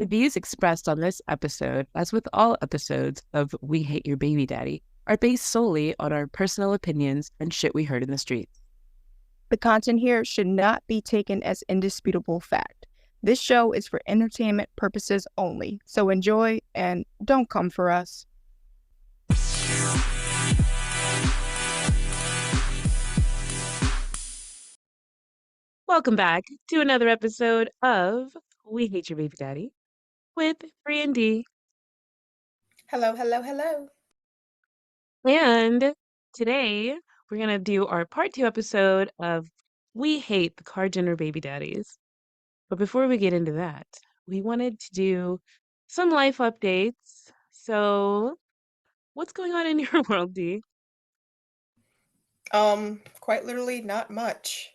The views expressed on this episode, as with all episodes of We Hate Your Baby Daddy, are based solely on our personal opinions and shit we heard in the streets. The content here should not be taken as indisputable fact. This show is for entertainment purposes only, so enjoy and don't come for us. Welcome back to another episode of We Hate Your Baby Daddy with 3 and D. Hello, hello, hello. And today we're going to do our part 2 episode of We Hate the KarJenner Baby Daddies. But before we get into that, we wanted to do some life updates. So, what's going on in your world, D? Quite literally not much.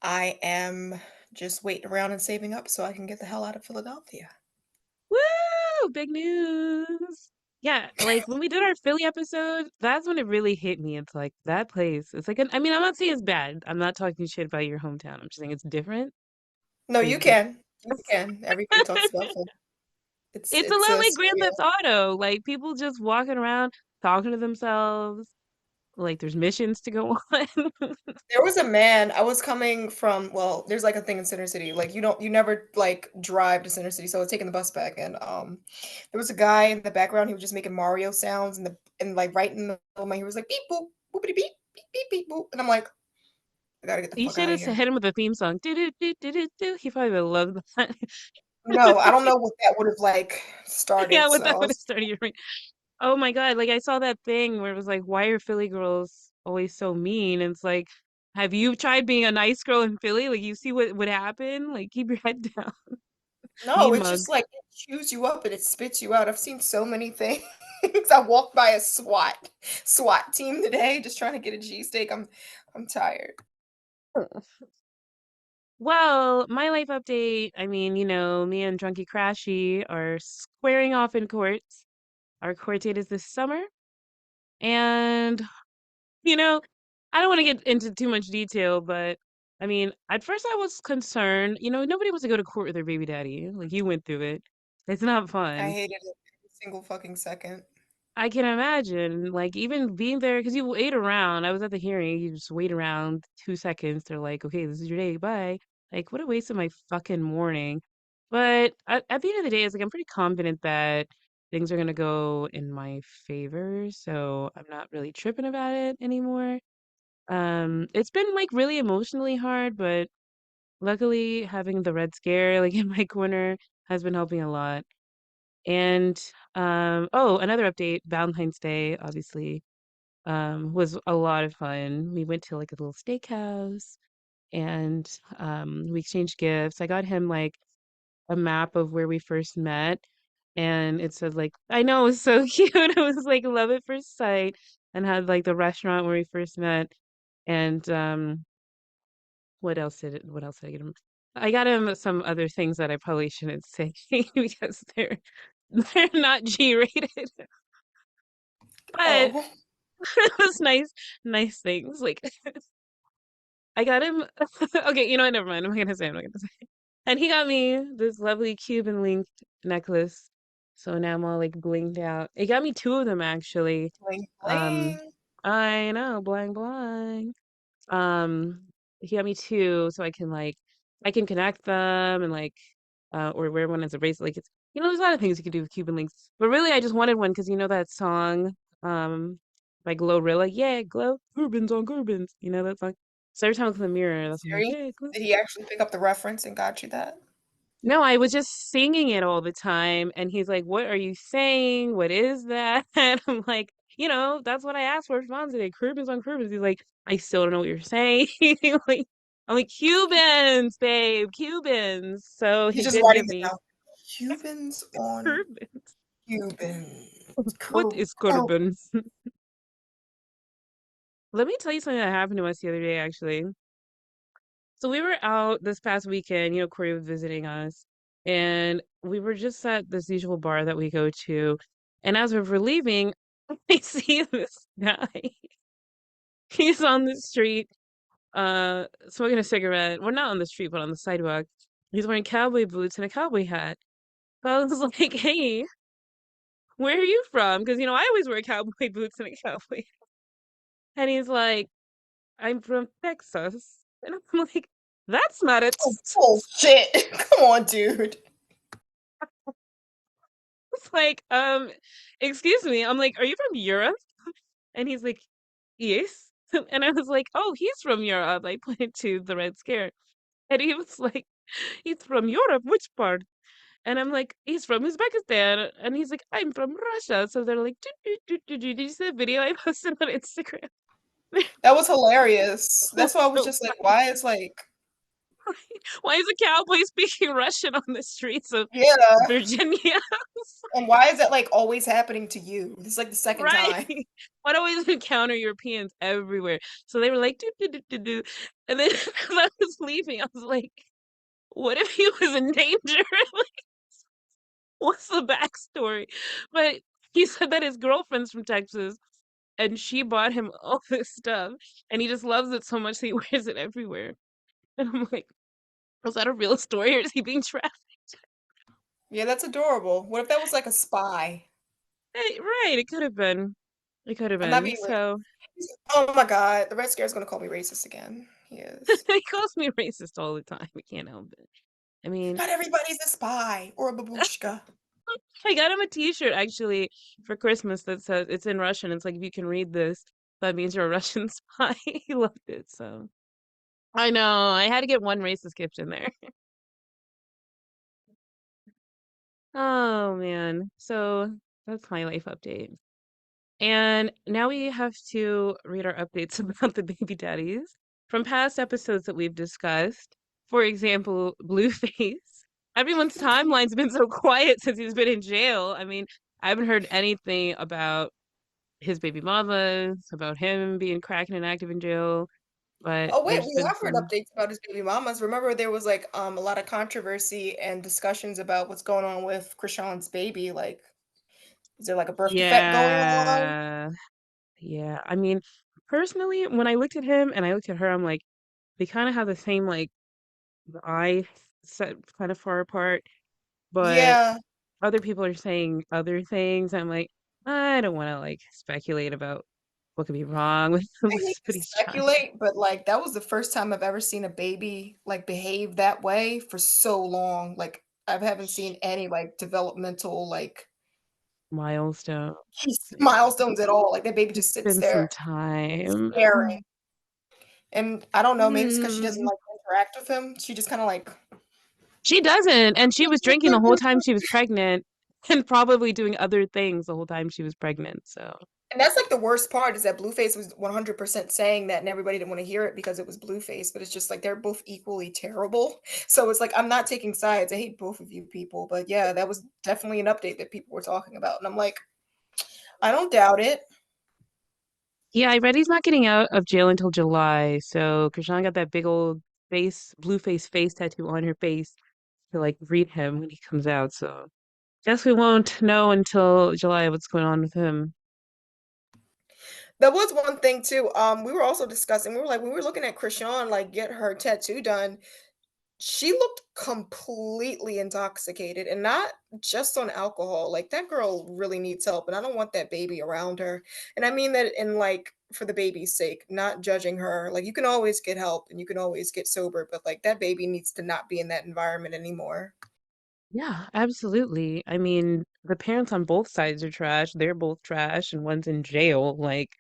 I am just waiting around and saving up so I can get the hell out of Philadelphia. Woo! Big news. Yeah, like when we did our Philly episode, that's when it really hit me. It's like that place. It's like I'm not saying it's bad. I'm not talking shit about your hometown. I'm just saying it's different. No, It's you different. can. You can. Everybody talks about Philly. It's It's a it's lot a like Grand surreal. Theft Auto. Like people just walking around talking to themselves. Like there's missions to go on. There was a man, I was coming from, well, there's like a thing in Center City. Like you never like drive to Center City, so I was taking the bus back and there was a guy in the background, he was just making Mario sounds and like right in the middle of my he was like beep boop, boopity beep, beep beep beep boop. And I'm like, I gotta get the You fuck should out of have here. hit him with a theme song. Do do do do do do. He probably would love that. No, I don't know what that would have like Yeah, started. what So that I would have was started your brain. Oh my God. Like I saw that thing where it was like, why are Philly girls always so mean? And it's like, have you tried being a nice girl in Philly? Like you see what would happen? Like keep your head down. no, Mean it's mug. just like it chews you up and it spits you out. I've seen so many things. I walked by a SWAT team today just trying to get a G steak. I'm tired. Well, my life update, I mean, me and Drunky Crashy are squaring off in court. Our court date is this summer. And, you know, I don't want to get into too much detail, but I mean, at first I was concerned. Nobody wants to go to court with their baby daddy. Like you went through it. It's not I fun. hated it every single fucking second. I can imagine, like, even being there, because you wait around. I was at the hearing, you just wait around 2 seconds. They're like, okay, this is your day, bye. Like, what a waste of my fucking morning. But at the end of the day, it's like I'm pretty confident that things are gonna go in my favor, so I'm not really tripping about it anymore. It's been like really emotionally hard, but luckily having the Red Scare like in my corner has been helping a lot. And oh, another update, Valentine's Day obviously was a lot of fun. We went to like a little steakhouse and we exchanged gifts. I got him like a map of where we first met and it said like I know it was so cute. It was like love at first sight and had like the restaurant where we first met and what else did I get him? I got him some other things that I probably shouldn't say because they're not G-rated. But Oh, it was nice things. Like I got him okay, you know what, never mind. I'm not gonna say. And he got me this lovely Cuban linked necklace. So now I'm all like blinged out. He got me two of them actually. bling Um bling. I know, blang blang. Um he got me two so I can connect them and like or wear one as a bracelet. Like it's there's a lot of things you can do with Cuban links. But really I just wanted one because you know that song by Glorilla. Yeah, glow Corbins on Corbins. You know that song? So every time I look in the mirror, that's what I'm like, Siri, yeah, glow. did he actually pick up the reference and got you that? No, I was just singing it all the time. And he's like, what are you saying? What is that? And I'm like, that's what I asked for response today. Corbins on Corbins. He's like, I still don't know what you're saying. like, I'm like, Cubans, babe, Cubans. So He's he just did writing give it me down. Cubans on Corbins. Cubans. What is Cur- Corbins? Let me tell you something that happened to us the other day, actually. So we were out this past weekend, Corey was visiting us, and we were just at this usual bar that we go to. And as we were leaving, I see this guy. He's on the street, smoking a cigarette. Well, not on the street, but on the sidewalk. He's wearing cowboy boots and a cowboy hat. So I was like, hey, where are you from? Because, I always wear cowboy boots and a cowboy. And he's like, I'm from Texas. And I'm like, that's not it. Oh, bullshit. Come on, dude. It's like, excuse me. I'm like, are you from Europe? And he's like, yes. And I was like, oh, he's from Europe. I pointed to the Red Scare. And he was like, he's from Europe. Which part? And I'm like, he's from Uzbekistan. And he's like, I'm from Russia. So they're like, did you see the video I posted on Instagram? That was hilarious. Was That's why I was so just like, funny. why is like, Why is a cowboy speaking Russian on the streets of yeah. Virginia? And why is that like always happening to you? This is like the second Right. time. I'd always encounter Europeans everywhere. So they were like, do. And then as I was leaving, I was like, what if he was in danger? Like, what's the backstory? But he said that his girlfriend's from Texas and she bought him all this stuff and he just loves it so much that he wears it everywhere. And I'm like, was that a real story or is he being trafficked? Yeah, that's adorable. What if that was like a spy? Right, it could have been. It could have I'm not been. being So racist. Oh my God, the Red Scare is gonna call me racist again. He is. he calls me racist all the time. I can't help it. I mean, Not everybody's a spy or a babushka. I got him a t-shirt actually for Christmas that says it's in Russian. It's like if you can read this, that means you're a Russian spy. He loved it. So I know I had to get one racist gift in there. Oh man. So that's my life update. And now we have to read our updates about the baby daddies from past episodes that we've discussed. For example, Blueface. Everyone's timeline's been so quiet since he's been in jail. I mean, I haven't heard anything about his baby mamas, about him being cracking and active in jail, but Oh wait, there's we been have heard some, updates about his baby mamas. Remember there was like a lot of controversy and discussions about what's going on with Krishan's baby. Like, is there like a birth defect going on? yeah, yeah. I mean, personally, when I looked at him and I looked at her, I'm like, they kind of have the same like the eye set kind of far apart, but Yeah, other people are saying other things. I'm like, I don't want to like speculate about what could be wrong with I hate to somebody's child. speculate, but like that was the first time I've ever seen a baby like behave that way for so long. Like I haven't seen any like developmental like Milestone. milestones at all. Like that baby It's just sits been some there time. staring. And I don't know, maybe it's because she doesn't Mm. like interact with him. She just kind of like, She doesn't, and she was drinking the whole time she was pregnant, and probably doing other things the whole time she was pregnant. So and that's like the worst part is that Blueface was 100% saying that, and everybody didn't want to hear it because it was Blueface. But it's just like they're both equally terrible. So it's like I'm not taking sides. I hate both of you people, but yeah, that was definitely an update that people were talking about, and I'm like, I don't doubt it. yeah, I read he's not getting out of jail until July. So Krishan got that big old blue face face tattoo on her face to like greet him when he comes out. So guess we won't know until July what's going on with him. That was one thing too. We were also discussing. We were like, when we were looking at Krishan like get her tattoo done. She looked completely intoxicated and not just on alcohol. Like that girl really needs help and I don't want that baby around her. And I mean that in like for the baby's sake, not judging her. Like you can always get help and you can always get sober, but like that baby needs to not be in that environment anymore. Yeah, absolutely. I mean, the parents on both sides are trash. They're both trash, and one's in jail. Like,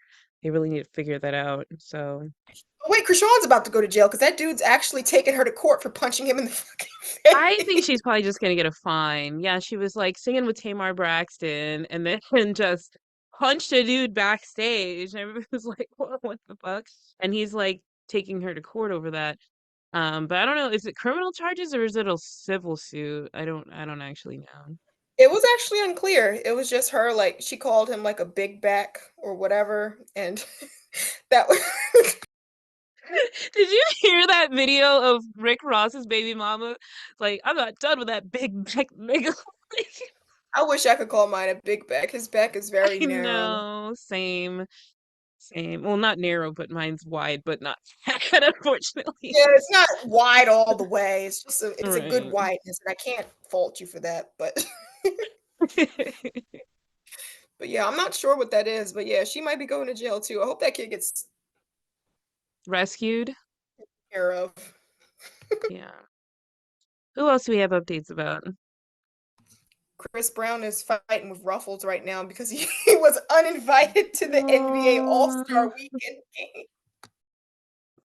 they really need to figure that out. So, Oh, wait, Krishan's about to go to jail because that dude's actually taking her to court for punching him in the fucking I think face. she's probably just gonna get a fine. Yeah, she was like singing with Tamar Braxton and then just punched a dude backstage. And everybody was like, what the fuck? And he's like taking her to court over that. But I don't know, is it criminal charges or is it a civil suit? I don't actually know. It was actually unclear. It was just her, like, she called him like a big back or whatever. And that was Did you hear that video of Rick Ross's baby mama? Like, I'm not done with that big back nigga. I wish I could call mine a big back. His back is very I narrow. know, same. Same. Well, not narrow, but mine's wide, but not fat, unfortunately. Yeah, it's not wide all the way. It's just it's a good Right. wideness, and I can't fault you for that. But but yeah, I'm not sure what that is. But yeah, she might be going to jail too. I hope that kid gets Rescued. care of. Yeah. Who else do we have updates about? Chris Brown is fighting with Ruffles right now because he was uninvited to the NBA Oh, All-Star Weekend game.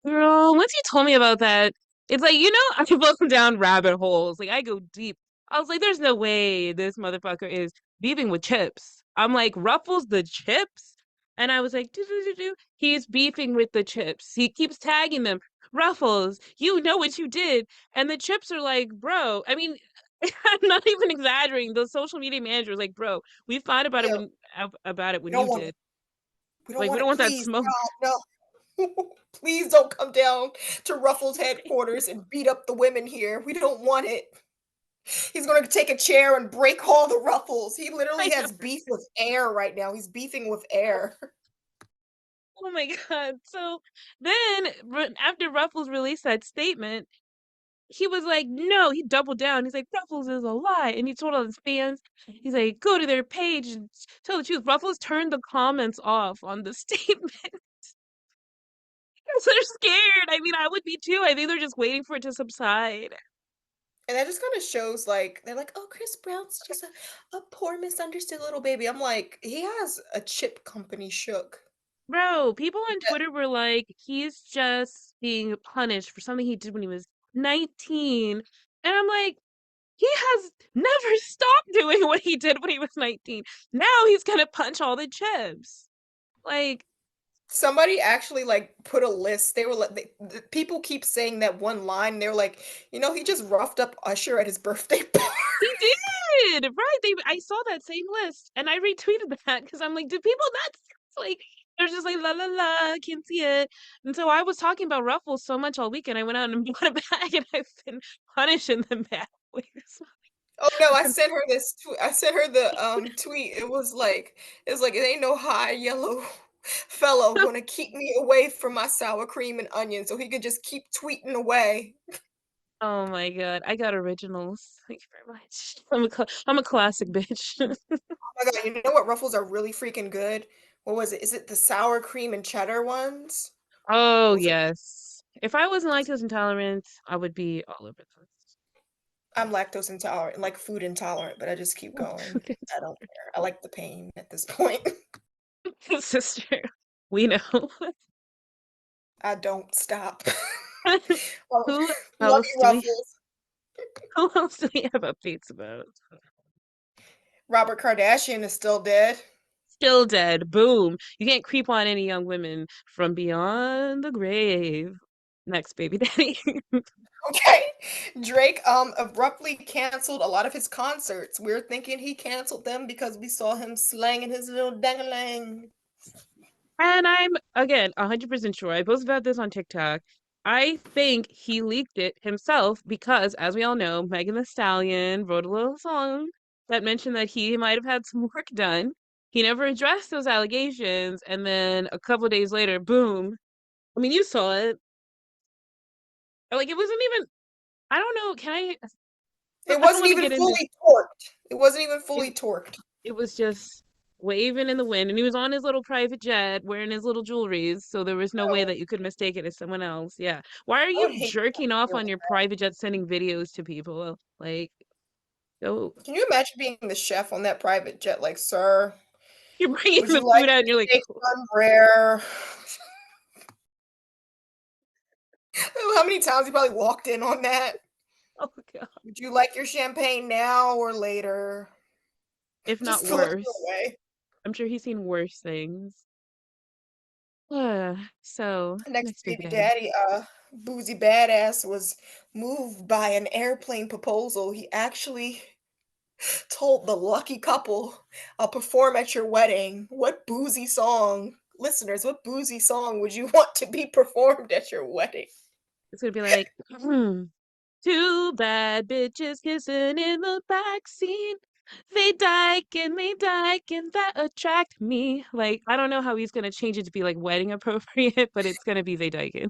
girl, once you told me about that, it's like, I go down rabbit holes. Like, I go deep. I was like, there's no way this motherfucker is beefing with chips. I'm like, Ruffles the chips? And I was like, do, do, do, do. He's beefing with the chips. He keeps tagging them. Ruffles, you know what you did. And the chips are like, bro, I mean, I'm not even exaggerating. The social media manager was like, bro, we thought about it Yeah, when we don't you want it. did. We don't Like, we want don't it. want that Please, smoke. God, no. Please don't come down to Ruffles headquarters and beat up the women here. We don't want it. He's going to take a chair and break all the Ruffles. He literally I know. has beef with air right now. He's beefing with air. Oh my God. So then, after Ruffles released that statement, he was like, no, he doubled down. He's like, Ruffles is a lie. And he told all his fans, he's like, go to their page and tell the truth. Ruffles turned the comments off on the statement because they're scared. I mean, I would be too. I think they're just waiting for it to subside. And that just kind of shows like they're like, oh, Chris Brown's just a poor misunderstood little baby. I'm like, he has a chip company shook. Bro, people on Twitter were like, he's just being punished for something he did when he was 19. And I'm like, he has never stopped doing what he did when he was 19. Now he's gonna punch all the chips. Like, Somebody actually like put a list. They were like, people keep saying that one line. They're like, he just roughed up Usher at his birthday party. he did, right? I saw that same list and I retweeted that because I'm like, do people not like they're just like la la la, can't see it. And so I was talking about Ruffles so much all weekend. I went out and bought a bag and I've been punishing them bad ways. Oh no, I sent her this tweet. I sent her the tweet. It ain't no high yellow fellow gonna keep me away from my sour cream and onion, so he could just keep tweeting away. Oh my God, I got originals. Thank you very much. I'm a classic bitch. Oh my god, you know what Ruffles are really freaking good? What was it? Is it the sour cream and cheddar ones? Oh Those are yes. If I wasn't lactose intolerant, I would be all over I'm lactose intolerant, like food intolerant, but I just keep going. this. I don't care. I like the pain at this point. Sister, we know. I don't stop. Oh, Who love else you, do we Ruffles. who else do we have updates about? Robert Kardashian is still dead. Still dead. Boom. You can't creep on any young women from beyond the grave. Next, baby daddy. Okay. Drake abruptly canceled a lot of his concerts. We're thinking he canceled them because we saw him slanging his little dangalang. And I'm again 100% sure. I posted about this on TikTok. I think he leaked it himself because, as we all know, Megan Thee Stallion wrote a little song that mentioned that he might have had some work done. He never addressed those allegations, and then a couple of days later, boom. I mean, you saw it. Like it wasn't even. I don't know. Can I? It I don't wasn't want to even get into fully torqued. It wasn't even it. fully torqued. It was just waving in the wind, and he was on his little private jet wearing his little jewelries, so there was no way Oh, that you could mistake it as someone else. Yeah. Why are I would you hate jerking off to on your private jet sending videos to people? Like, go. Can you imagine being the chef on that private jet? Like, sir, You're bringing would the you like food out, and your you're like, steak done rare? How many times he probably walked in on that? oh God. Would you like your champagne now or later? If not Just to look your worse. way. I'm sure he's seen worse things. So, Next next baby baby daddy. daddy, Boozy Badass was moved by an airplane proposal. He actually told the lucky couple, I'll perform at your wedding. What boozy song, listeners, what boozy song would you want to be performed at your wedding? It's gonna be like, two bad bitches kissing in the backseat. They dyke and that attract me. Like, I don't know how he's gonna change it to be like wedding appropriate, but it's gonna be they dyking.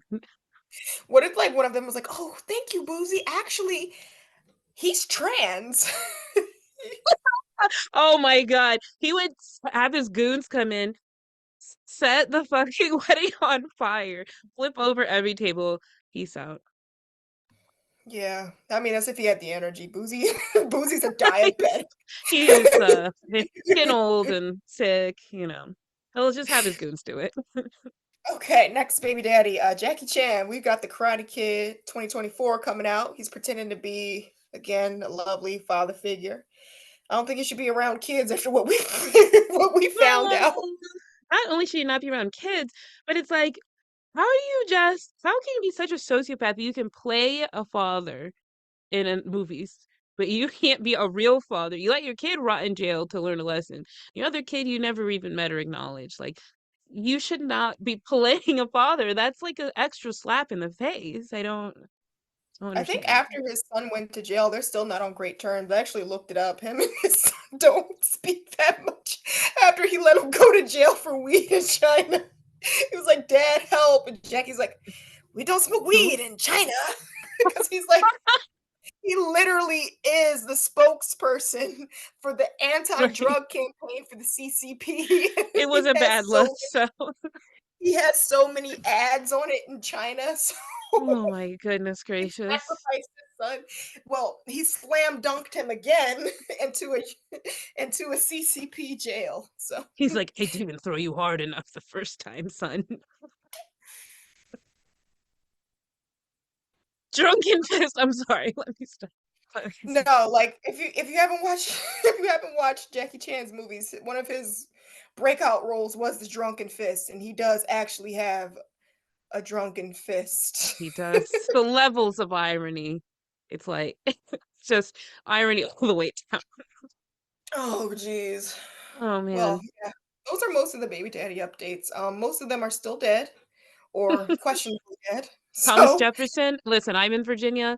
What if like one of them was like, "Oh, thank you, Boozy. Actually, he's trans." Oh my God. He would have his goons come in, set the fucking wedding on fire, flip over every table. Peace out. Yeah, I mean, as if he had the energy. Boozy, Boozy's a diabetic. He is getting old and sick, you know. He'll just have his goons do it. Okay, next baby daddy, Jackie Chan. We've got the Karate Kid 2024 coming out. He's pretending to be again a lovely father figure. I don't think he should be around kids after what we what we found No, out. not only should you not be around kids, but it's like, how can you be such a sociopath that you can play a father in movies, but you can't be a real father? You let your kid rot in jail to learn a lesson. The other kid you never even met or acknowledged. Like, you should not be playing a father. That's like an extra slap in the face. I don't I think understand. after his son went to jail, they're still not on great terms. I actually looked it up. Him and his son don't speak that much after he let him go to jail for weed in China. He was like, "Dad, help!" And Jackie's like, "We don't smoke weed in China," because he's like, he literally is the spokesperson for the Right. anti-drug campaign for the CCP. It was he a has bad look, so so he has so many ads on it in China. So oh my goodness he gracious. sacrificed his son. Well, he slam dunked him again into a CCP jail. So He's like, I didn't throw you hard enough the first time, son. Drunken fist. I'm sorry. Let me stop. no, like if you haven't watched if you haven't watched Jackie Chan's movies, one of his breakout roles was the drunken fist, and he does actually have a drunken fist. He does. The levels of irony. It's like it's just irony all the way down. Oh, geez. Oh Well, man. yeah, those are most of the baby daddy updates. Most of them are still dead or questionably dead. Thomas So Jefferson. Listen, I'm in Virginia.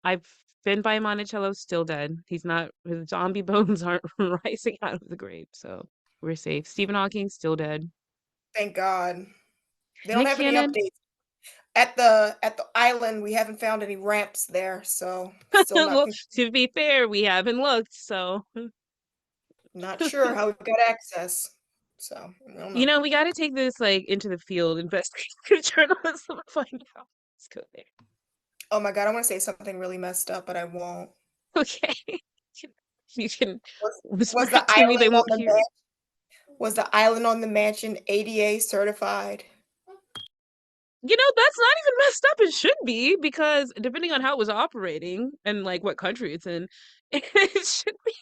I've been by Monticello, still dead. He's not, his zombie bones aren't rising out of the grave, so we're safe. Stephen Hawking, still dead. thank God. They don't Nick have any Cannon, updates. At the island, we haven't found any ramps there, so still well, not to be fair, we haven't looked, so not sure how we got access. So I don't you know. know, we got to take this like into the field, investigative journalism, and find out. Let's go there. Oh my God, I want to say something really messed up, but I won't. Okay, you can Was whisper was the it to me; they island on won't the hear it. was the island on the mansion ADA certified? You know, that's not even messed up. It should be because depending on how it was operating and like what country it's in, it should be.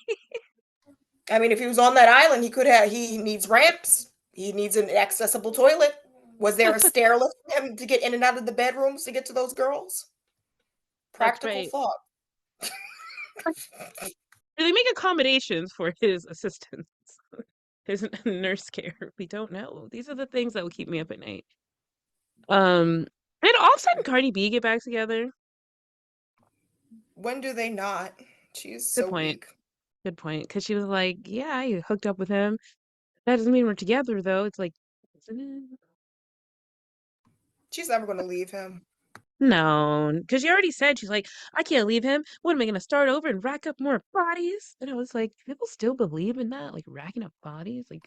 I mean, if he was on that island, he needs ramps. He needs an accessible toilet. Was there a stair lift for him to get in and out of the bedrooms to get to those girls? That's Practical right. thought. Do they make accommodations for his assistants, his nurse care? We don't know. These are the things that will keep me up at night. Did Offset and Cardi B get back together? When do they not? She's Good so point. weak. Good point. Because she was like, "Yeah, I hooked up with him. That doesn't mean we're together, though." It's like, isn't it? She's never going to leave him. No, because she already said she's like, "I can't leave him. What am I gonna start over and rack up more bodies?" And I was like, people still believe in that, like racking up bodies, like.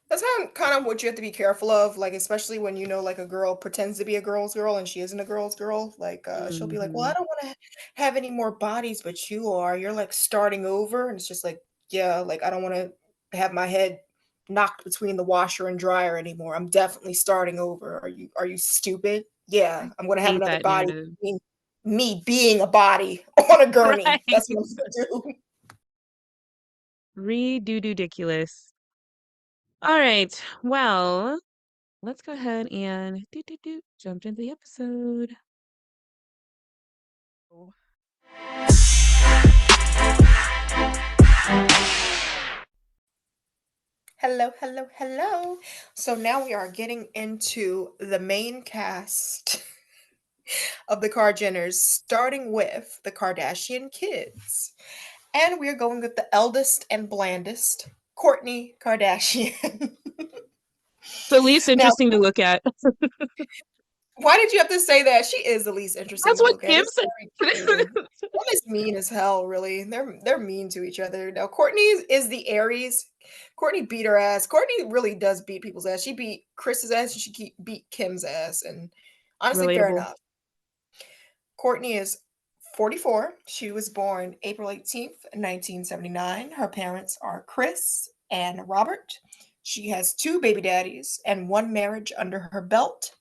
That's kind of what you have to be careful of, like especially when you know like a girl pretends to be a girl's girl and she isn't a girl's girl. Like she'll be like, "Well, I Mhm. don't want to have any more bodies, but you are. You're like starting over." And it's just like, yeah, like I don't want to have my head knocked between the washer and dryer anymore. I'm definitely starting over. Are you stupid? Yeah, I'm gonna have Hate another that body. narrative. Me being a body on a gurney. Right. That's what I'm gonna do. Ridiculous. All right. Well, let's go ahead and jump into the episode. Hello, hello, hello. So now we are getting into the main cast of the KarJenners, starting with the Kardashian kids. And we're going with the eldest and blandest, Kourtney Kardashian. The least Now, interesting to look at. why did you have to say that? She is the least interesting That's to what look at. Kim It's said. very clear. One is mean as hell, really. They're mean to each other. Now, Kourtney is the Aries. Kourtney beat her ass. Kourtney really does beat people's ass. She beat Chris's ass and beat Kim's ass. And honestly, fair Relatable. enough. Kourtney is 44. She was born April 18th, 1979. Her parents are Chris and Robert. She has two baby daddies and one marriage under her belt.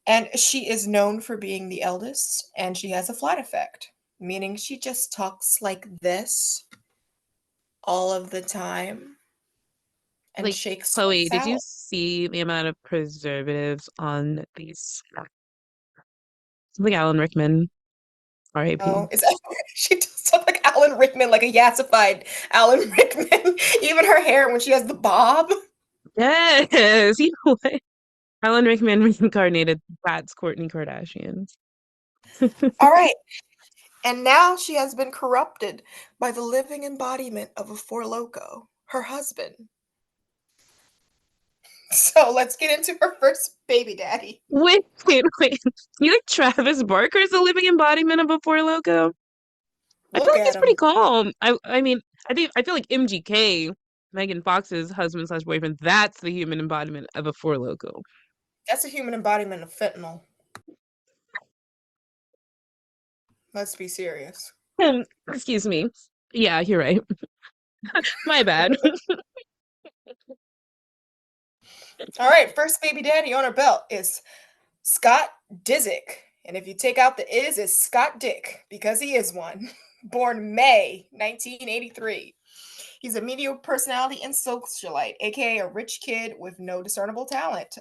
And she is known for being the eldest, and she has a flat effect, meaning she just talks like this all of the time and Like, shakes Chloe, tits did you out. see the amount of preservatives on these? Something Alan Rickman, Oh, R.I.P. is that she does look like Alan Rickman, like a yassified Alan Rickman. Even her hair when she has the bob. Yes, you know what? Alan Rickman reincarnated. That's Kourtney Kardashian. All right. And now she has been corrupted by the living embodiment of a Four Loco, her husband. So let's get into her first baby daddy. Wait. You think Travis Barker's a living embodiment of a Four Loko? I feel Look like at he's pretty him. calm. I mean, I feel like MGK, Megan Fox's husband slash boyfriend, that's the human embodiment of a Four Loko. That's a human embodiment of fentanyl. Let's be serious. Excuse me. Yeah, you're right. My bad. All right, first baby daddy on her belt is Scott Disick. And if you take out the is, it's Scott Dick, because he is one. Born May 1983. He's a media personality and socialite, aka a rich kid with no discernible talent.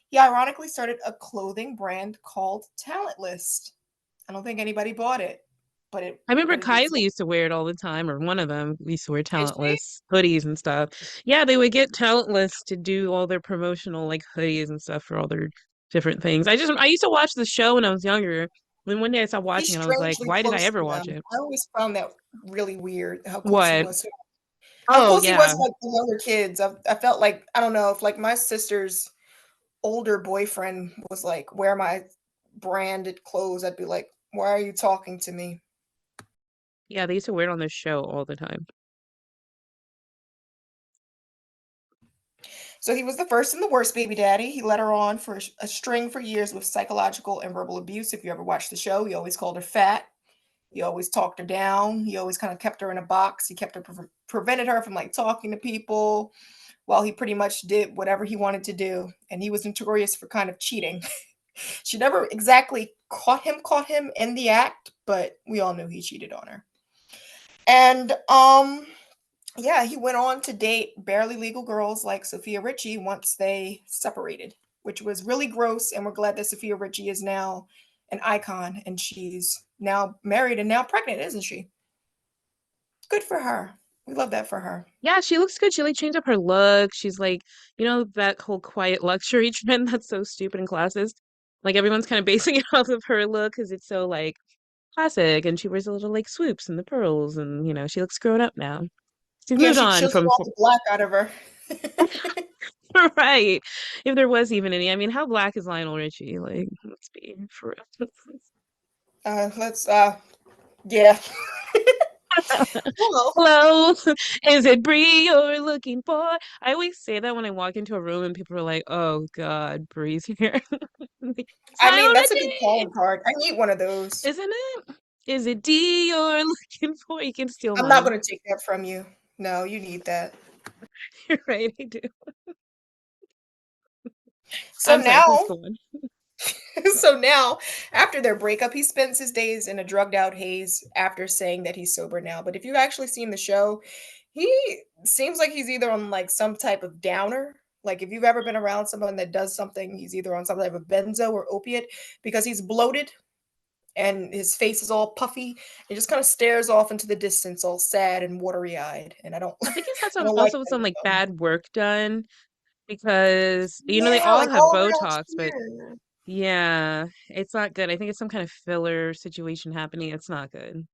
He ironically started a clothing brand called Talentless. I don't think anybody bought it, but it I remember but it Kylie exists. used to wear it all the time, or one of them used to wear Did she? talentless hoodies and stuff. Yeah, they would get talentless to do all their promotional like hoodies and stuff for all their different things. I used to watch the show when I was younger. When one day I stopped He's watching it, I was like, strangely why did I close ever to watch them. it? I always found that really weird how close he What? was. How Oh close he was yeah. to like the younger kids. I felt like I don't know if like my sister's older boyfriend was like wear my branded clothes. I'd be like, why are you talking to me? Yeah, they used to wear it on the show all the time. So he was the first and the worst baby daddy. He led her on for a string for years with psychological and verbal abuse. If you ever watched the show, he always called her fat. He always talked her down. He always kind of kept her in a box. He kept her prevented her from like talking to people while he pretty much did whatever he wanted to do. And he was notorious for kind of cheating. She never exactly caught him in the act, but we all knew he cheated on her. And yeah, he went on to date barely legal girls like Sophia Richie once they separated, which was really gross. And we're glad that Sophia Richie is now an icon and she's now married and now pregnant, isn't she? Good for her. We love that for her. Yeah, she looks good. She like changed up her look. She's like, that whole quiet luxury trend that's so stupid in classes. Like everyone's kind of basing it off of her look because it's so like classic, and she wears a little like swoops and the pearls, and she looks grown up now. She's Yeah, moved she on chiseled from off the black out of her. right. If there was even any, I mean, how black is Lionel Richie? Like, let's be for real. Let's yeah. Well, Hello, is it Brie you're looking for? I always say that when I walk into a room and people are like, "Oh God, Brie's here." It's I mean, Lionel that's a good Richie, calling card. I need one of those. isn't it? Is it D you're looking for? You can steal I'm not mine. gonna take that from you. No, you need that. You're right, I do. So I'm sorry, now, please go on. so now, after their breakup, he spends his days in a drugged out haze after saying that he's sober now. But if you've actually seen the show, he seems like he's either on like some type of downer. Like if you've ever been around someone that does something, he's either on some type of benzo or opiate because he's bloated and his face is all puffy. He just kind of stares off into the distance, all sad and watery eyed. And I don't, I think he's had I some don't like also that some like with him. bad work done because they Yeah, all like have all around Botox, but here. yeah, it's not good. I think it's some kind of filler situation happening. It's not good.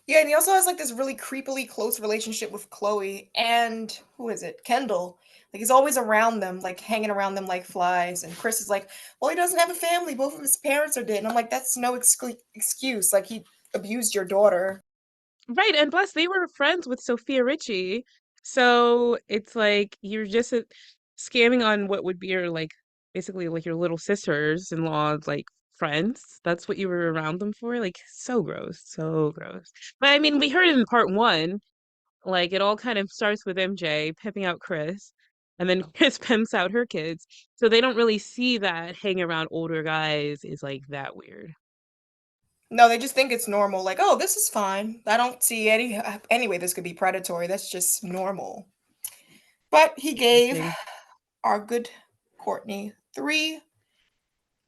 Yeah, and he also has like this really creepily close relationship with Chloe and who is it? Kendall. Like he's always around them, like hanging around them like flies. And Chris is like, "Well, he doesn't have a family. Both of his parents are dead." And I'm like, "That's no excuse. Like he abused your daughter." Right, and plus they were friends with Sophia Richie. So it's like you're just scamming on what would be your like basically like your little sisters-in-law's like friends. That's what you were around them for. Like so gross, so gross. But I mean, we heard it in part one. Like it all kind of starts with MJ pimping out Chris, and then Chris pimps out her kids. So they don't really see that hanging around older guys is like that weird. No, they just think it's normal. Like, "Oh, this is fine. I don't see any way this could be predatory. That's just normal." But he gave Interesting. our good Courtney three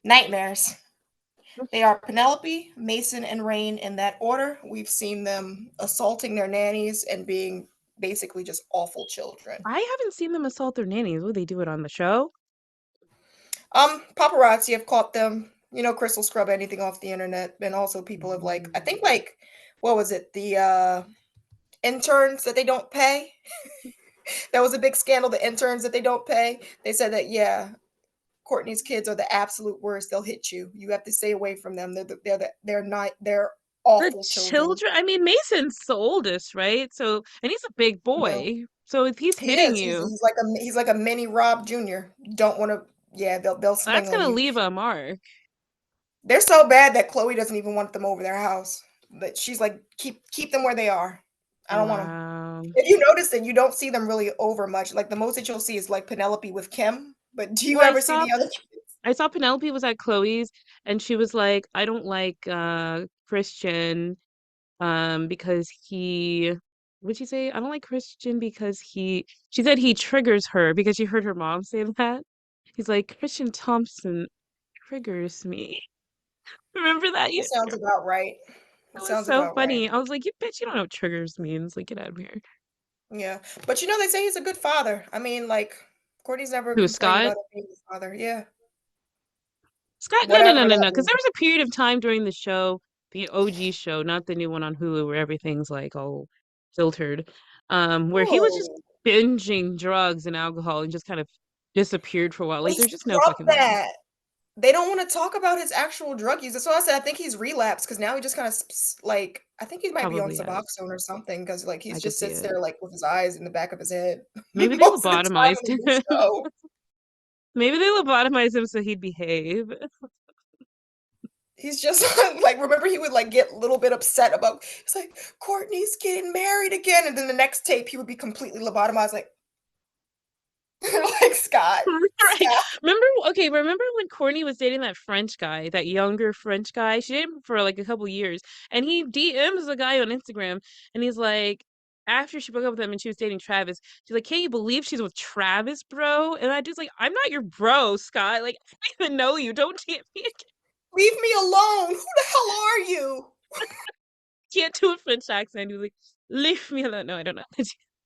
nightmares. They are Penelope, Mason, and Rain in that order. We've seen them assaulting their nannies and being basically just awful children. I haven't seen them assault their nannies. Would they do it on the show? Paparazzi have caught them. You know, Crystal scrub anything off the internet, and also people have like, I think like, what was it? The interns that they don't pay. That was a big scandal. The interns that they don't pay. They said that yeah, Courtney's kids are the absolute worst. They'll hit you. You have to stay away from them. They're The awful children. children, I mean, Mason's the oldest, right? So, and he's a big No, boy. So if he's he hitting is. you, He's like a mini Rob Jr. Don't want to. Yeah, they'll that's swing on gonna you. leave a mark. They're so bad that Chloe doesn't even want them over their house. But she's like, keep them where they are. I don't want them. Wow. If you notice that you don't see them really over much. Like the most that you'll see is like Penelope with Kim. But do you Well, ever see the other kids? I saw Penelope was at Chloe's and she was like, I don't like Christian because he what'd she say? I don't like Christian because she said he triggers her because she heard her mom say that. He's like, Christian Thompson triggers me. Remember that? That sounds about right. It That was sounds so about right. funny. I was like, you bitch, you don't know what triggers means. Like, get out of here. Yeah. But you know, they say he's a good father. I mean, like, Courtney's never Who, complained Scott? about him being his father. Yeah. Scott? No, no, no, Whatever no, that no. Because means. there was a period of time during the show, the OG show, not the new one on Hulu where everything's like all filtered, where he was just Oh. binging drugs and alcohol and just kind of disappeared for a while. Well, Like, he there's just no fucking scrubbed way. that. They don't want to talk about his actual drug use. That's why I said I think he's relapsed because now he just kind of like I think he might be on Probably has. Suboxone or something because like he I could just see sits it. there like with his eyes in the back of his head Maybe they most of the time lobotomized in the him. show. Maybe they lobotomized him so he'd behave. He's just like remember he would like get a little bit upset about it's like Courtney's getting married again, and then the next tape he would be completely lobotomized like like Scott, Right. Scott. Remember when Courtney was dating that French guy, that younger French guy? She dated him for like a couple years, and he DMs the guy on Instagram, and he's like, after she broke up with him and she was dating Travis, she's like, "Can't you believe she's with Travis, bro?" And I just like, "I'm not your bro, Scott. Like, I don't even know you. Don't DM me again." Leave me alone. Who the hell are you? Can't do a French accent. He was like, "Leave me alone." No, I don't know.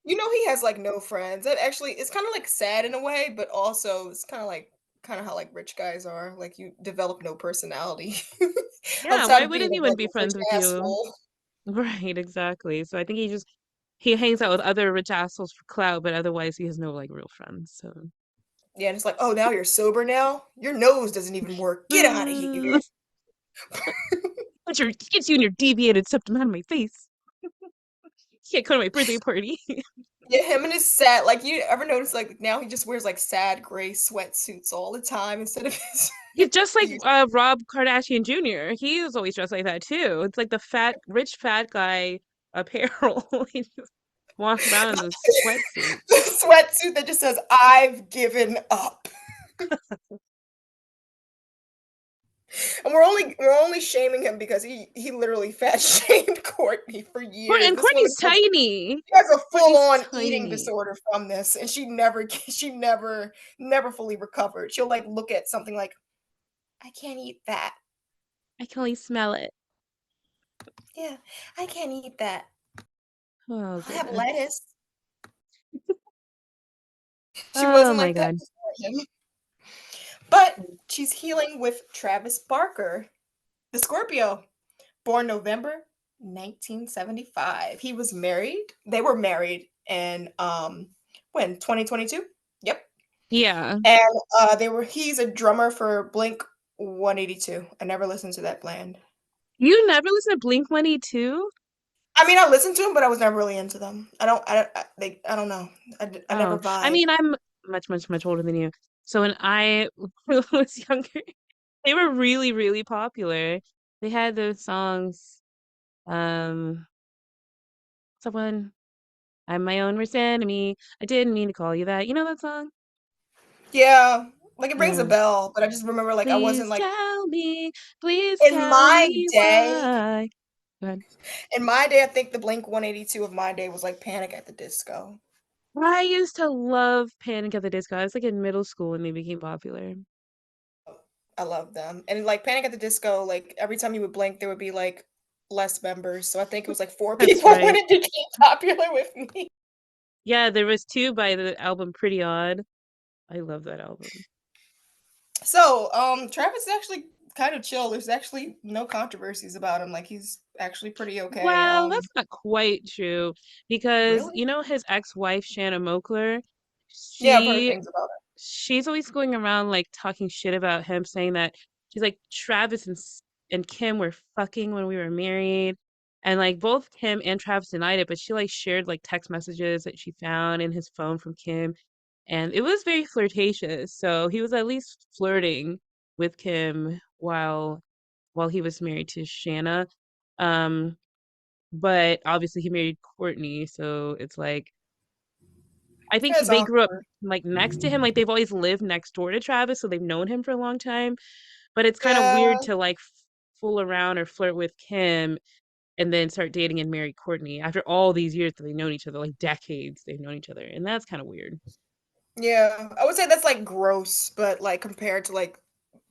You know he has like no friends. That actually it's kind of like sad in a way, but also it's kind of how like rich guys are. Like you develop no personality Yeah, outside why of being wouldn't he even like be a rich friends with you? asshole. Right, exactly. So I think he hangs out with other rich assholes for clout, but otherwise he has no like real friends. So Yeah, and it's like, oh, now you're sober now. Your nose doesn't even work. Get out of here. get you and your deviated septum out of my face. Can't come to my birthday party. Yeah, him and his sad. Like you ever notice? Like now he just wears like sad gray sweatsuits all the time instead of his. He's just like his Rob Kardashian Jr. He was always dressed like that too. It's like the rich fat guy apparel. He just walks around in those sweatsuits. the sweatsuit that just says "I've given up." And we're only shaming him because he literally fat shamed Courtney for years. And This woman Courtney's has tiny. she has a Courtney's full-on eating tiny. disorder from this, and she never fully recovered. She'll like look at something like, I can't eat that. I can only smell it. Yeah, I can't eat that. Oh I'll have goodness. lettuce. She Oh wasn't my like that God. before him. But she's healing with Travis Barker, the Scorpio, born November 1975. He was married. They were married in when 2022. Yep. Yeah. And he's a drummer for Blink 182. I never listened to that band. You never listen to Blink 182? I mean, I listened to them, but I was never really into them. I don't know. I never Oh, I vibe. mean, I'm much, much, much older than you. So when I was younger, they were really, really popular. They had those songs. What's that one? I'm my own worst enemy. I didn't mean to call you that. You know that song? Yeah, like it rings a Yeah. bell, but I just remember like I wasn't Please like tell me, please in tell my me day. why. Go ahead. In my day, I think the Blink 182 of my day was like Panic at the Disco. I used to love Panic at the Disco. I was like in middle school when they became popular. I love them. And like Panic at the Disco, like every time you would blink, there would be like less members. So I think it was like four That's people when right. it became popular with me. Yeah, there was two by the album Pretty Odd. I love that album. So, Travis is actually kind of chill. There's actually no controversies about him. Like he's actually pretty okay. Well, that's not quite true because Really? you know his ex-wife Shanna Mokler, Yeah, I've heard she things about she's always going around like talking shit about him, saying that she's like Travis and Kim were fucking when we were married, and like both Kim and Travis denied it, but she like shared like text messages that she found in his phone from Kim, and it was very flirtatious. So he was at least flirting with Kim while he was married to Shanna. Um, but obviously he married Courtney, so it's like I think it. It's they grew up awkward. like next to him, like they've always lived next door to Travis, so they've known him for a long time. But it's kind of Yeah, weird to like fool around or flirt with Kim and then start dating and marry Courtney after all these years that they've known each other, like decades they've known each other, and that's kind of weird. yeah. I would say that's like gross, but like compared to like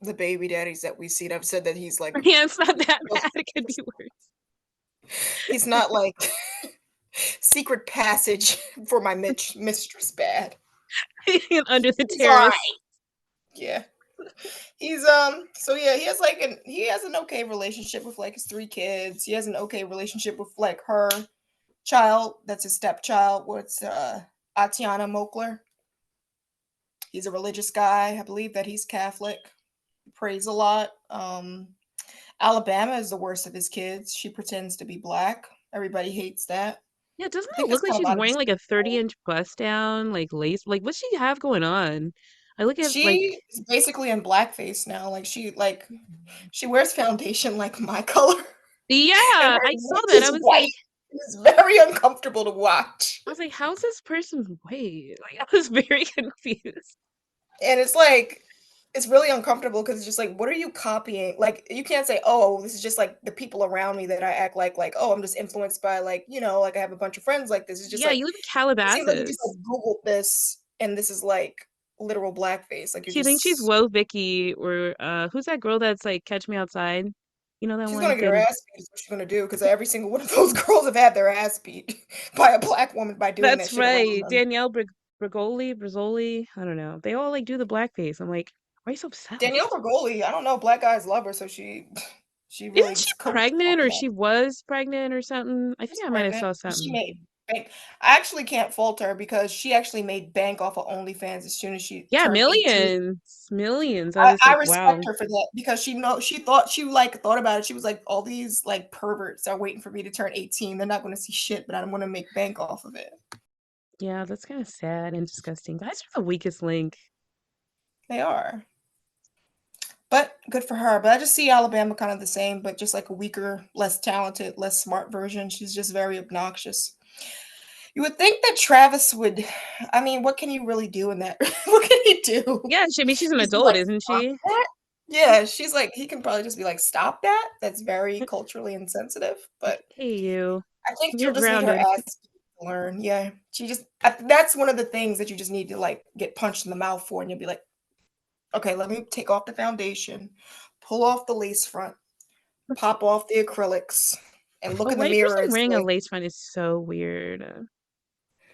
the baby daddies that we see, I've said that he's like Yeah, it's not that bad. It could be he's not like secret passage for my mistress bad. worse. Under the He's all right. terrace. Yeah. He's so yeah, he has an okay relationship with like his three kids. He has an okay relationship with like her child, that's his stepchild, what's Atiana Mokler. He's a religious guy. I believe that he's Catholic. He prays a lot. Alabama is the worst of his kids. She pretends to be black. Everybody hates that. Yeah, doesn't I it think look that's like kind of she's out of wearing his like a control. 30-inch bust down, like lace? Like, what's she have going on? I look at like, She is basically in blackface now. She wears foundation like my color, yeah, and her I saw neck that. is white. It's very uncomfortable to watch. I was like, how's this person's weight? Like, I was very confused. And it's like it's really uncomfortable because it's just like, what are you copying? Like, you can't say, "Oh, this is just like the people around me that I act like, oh, I'm just influenced by like, like I have a bunch of friends like this." It's just Yeah, like you live in it seems like you just Calabasas. like Googled this and this is like literal blackface. Like you're She thinks she's just Woah Vicky or who's that girl that's like Catch Me Outside? You know that she's one? gonna get her ass beat is what she's gonna do because every single one of those girls have had their ass beat by a black woman by doing that That's shit around right. them. Danielle Bregoli. I don't know. They all like do the blackface. I'm like, why are you so Danielle obsessed? Bregoli, I don't know, black guys love her, so she really Isn't she just coked the pregnant fuck or up. she was pregnant or something? I She's think I might have pregnant. saw She something. made bank. I actually can't fault her because she actually made bank off of OnlyFans as soon as she Yeah, turned 18. millions. Millions. I was just I like, respect wow. her for that because she thought about it. She was like, all these like perverts are waiting for me to turn 18. They're not going to see shit, but I'm going to make bank off of it. Yeah, that's kind of sad and disgusting. Guys are the weakest link. They are. But good for her. But I just see Alabama kind of the same, but just like a weaker, less talented, less smart version. She's just very obnoxious. You would think that Travis would. I mean, what can you really do in that? What can he do? Yeah, I mean, she's an Just be adult, like, isn't stop she? that? Yeah, she's like, he can probably just be like, stop that. That's very culturally insensitive. But Hey, you. I think You're she'll just need her grounded. ass to learn. Yeah, that's one of the things that you just need to like get punched in the mouth for, and you'll be like, okay, let me take off the foundation, pull off the lace front, pop off the acrylics, and look A in the white mirror person and wearing a say, lace front is so weird.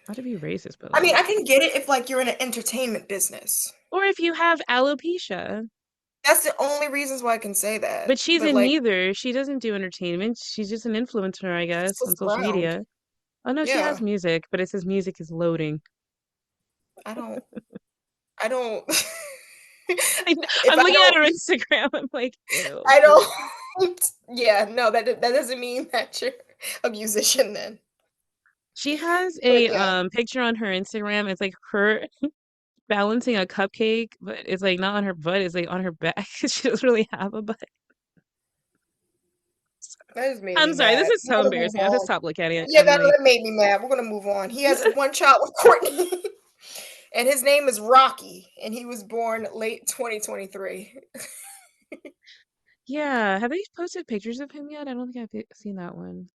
Not to be racist, but I mean, like, I can get it if like you're in an entertainment business. or if you have alopecia. That's the only reasons why I can say that. But she's But in like, neither. She doesn't do entertainment. She's just an influencer, I she just guess, on puts social around. media. Oh no, she has Yeah. music, but it says music is loading. I don't I don't if I'm I looking at don't her Instagram. I'm like, ew. I don't yeah, no, that doesn't mean that you're a musician then. She has But a yeah, picture on her Instagram. It's like her balancing a cupcake, but it's like not on her butt, it's like on her back. She doesn't really have a butt. that just made me I'm sorry, this mad. is so We're gonna move embarrassing. I have to on. stop looking at it. Yeah, I'm that like, that made me mad. We're gonna move on. He has one child with Courtney, and his name is Rocky, and he was born late 2023. yeah. Have they posted pictures of him yet? I don't think I've seen that one.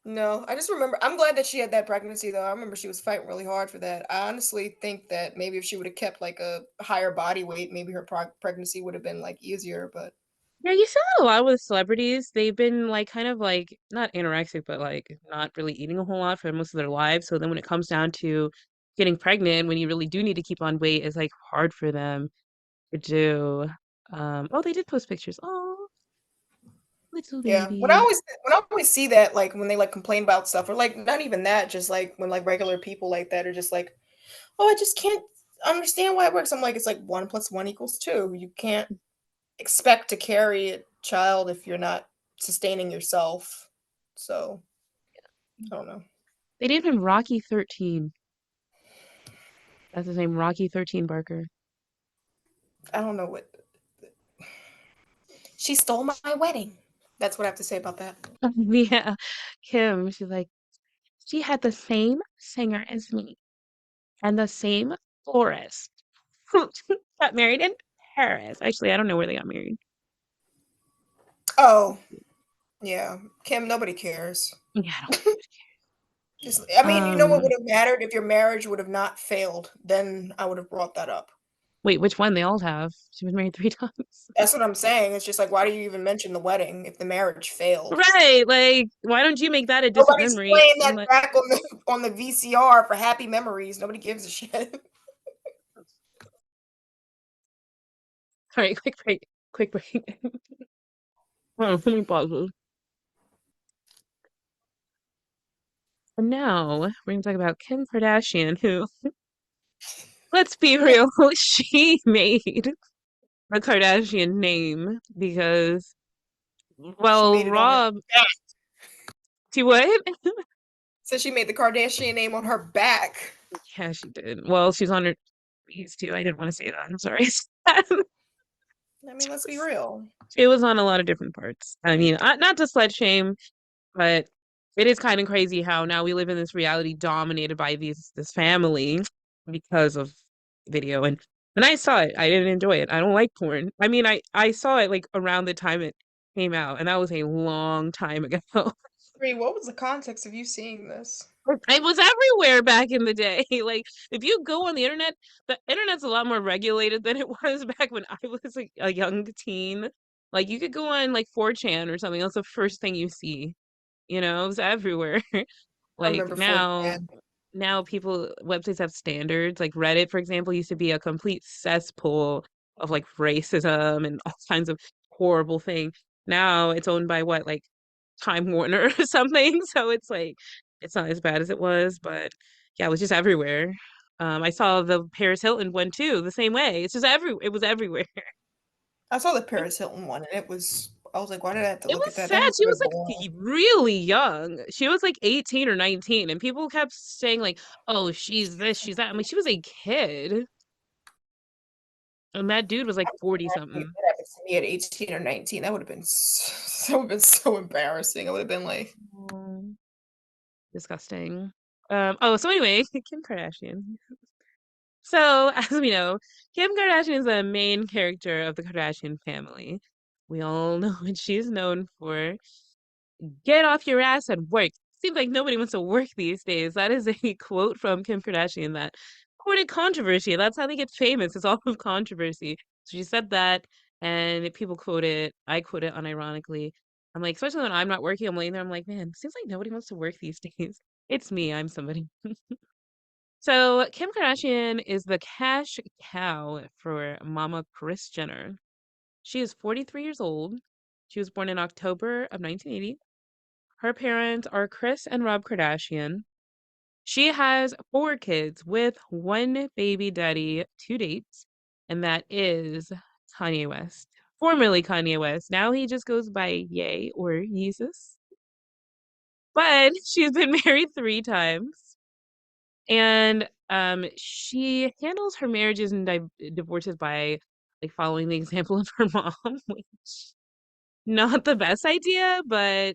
No, I just remember I'm glad that she had that pregnancy though. I remember she was fighting really hard for that. I honestly think that maybe if she would have kept like a higher body weight, maybe her pregnancy would have been like easier, but Yeah, you see that a lot with celebrities. They've been like kind of like not anorexic, but like not really eating a whole lot for most of their lives. So then when it comes down to getting pregnant, when you really do need to keep on weight, it's like hard for them to do. Oh, they did post pictures. Oh, little yeah. When I baby. always when I always see that like when they like complain about stuff or like not even that, just like when like regular people like that are just like, "Oh, I just can't understand why it works." I'm like, it's like 1 plus 1 equals 2. You can't expect to carry a child if you're not sustaining yourself. So, I don't know. They named him Rocky 13. That's his name, Rocky 13 Barker. I don't know what she stole my wedding. That's what I have to say about that. Yeah, Kim, she's like, she had the same singer as me and the same florist. Got married in Paris. Actually, I don't know where they got married. Oh, yeah. Kim, nobody cares. Yeah, I don't think Just, I mean, you know what would Um, have mattered if your marriage would have not failed? Then I would have brought that up. wait, which one? They all have. She was married 3 times. That's what I'm saying. It's just like, why do you even mention the wedding if the marriage failed? Right, like, why don't you make that a distant Nobody's memory? playing And that like, back on the VCR for happy memories. Nobody gives a shit. sorry, quick break, quick break. Let me pause this. And now we're gonna talk about Kim Kardashian, who, let's be real, she made the Kardashian name because, She well, made it on her Rob, back. she what? So she made the Kardashian name on her back. Yeah, she did. Well, she's on her knees too. I didn't want to say that. I'm sorry. I mean, let's be real. It was on a lot of different parts. I mean, not to slut shame, but it is kind of crazy how now we live in this reality dominated by this family because of video. And when I saw it, I didn't enjoy it. I don't like porn. I mean, I saw it like around the time it came out, and that was a long time ago. Bree, what was the context of you seeing this? It was everywhere back in the day. Like, if you go on the internet's a lot more regulated than it was back when I was like a young teen. Like, you could go on like 4chan or something. That's the first thing you see. It was everywhere. I Like remember 4chan. now people websites have standards. Like Reddit, for example, used to be a complete cesspool of like racism and all kinds of horrible things. Now it's owned by what, like Time Warner or something. So it's like it's not as bad as it was, but yeah, it was just everywhere. I saw the Paris Hilton one too, the same way. It's just it was everywhere. I saw the Paris Hilton one, and I was like, why did I have to It look was at that? That sad. was She a was bit like boring. really young. She was like 18 or 19, and people kept saying like, "Oh, she's this, she's that." I'm like, she was a kid, and that dude was like 40 If something. that happened to me at 18 or 19, that would have been that would have been so embarrassing. I would have been like, Mm, disgusting. Oh, so anyway, Kim Kardashian. So, as we know, Kim Kardashian is the main character of the Kardashian family. We all know what she's known for. Get off your ass and work. Seems like nobody wants to work these days. That is a quote from Kim Kardashian that courted controversy. That's how they get famous. It's all of controversy. So she said that, and people quote it. I quote it unironically. I'm like, especially when I'm not working, I'm laying there. I'm like, man, seems like nobody wants to work these days. It's me. I'm somebody. So Kim Kardashian is the cash cow for Mama Kris Jenner. She is 43 years old. She was born in October of 1980. Her parents are Chris and Rob Kardashian. She has four kids with one baby daddy to date, and that is Kanye West, formerly Kanye West. Now he just goes by Ye or Yeezus. But she's been married three times, and she handles her marriages and divorces by like following the example of her mom, which not the best idea, but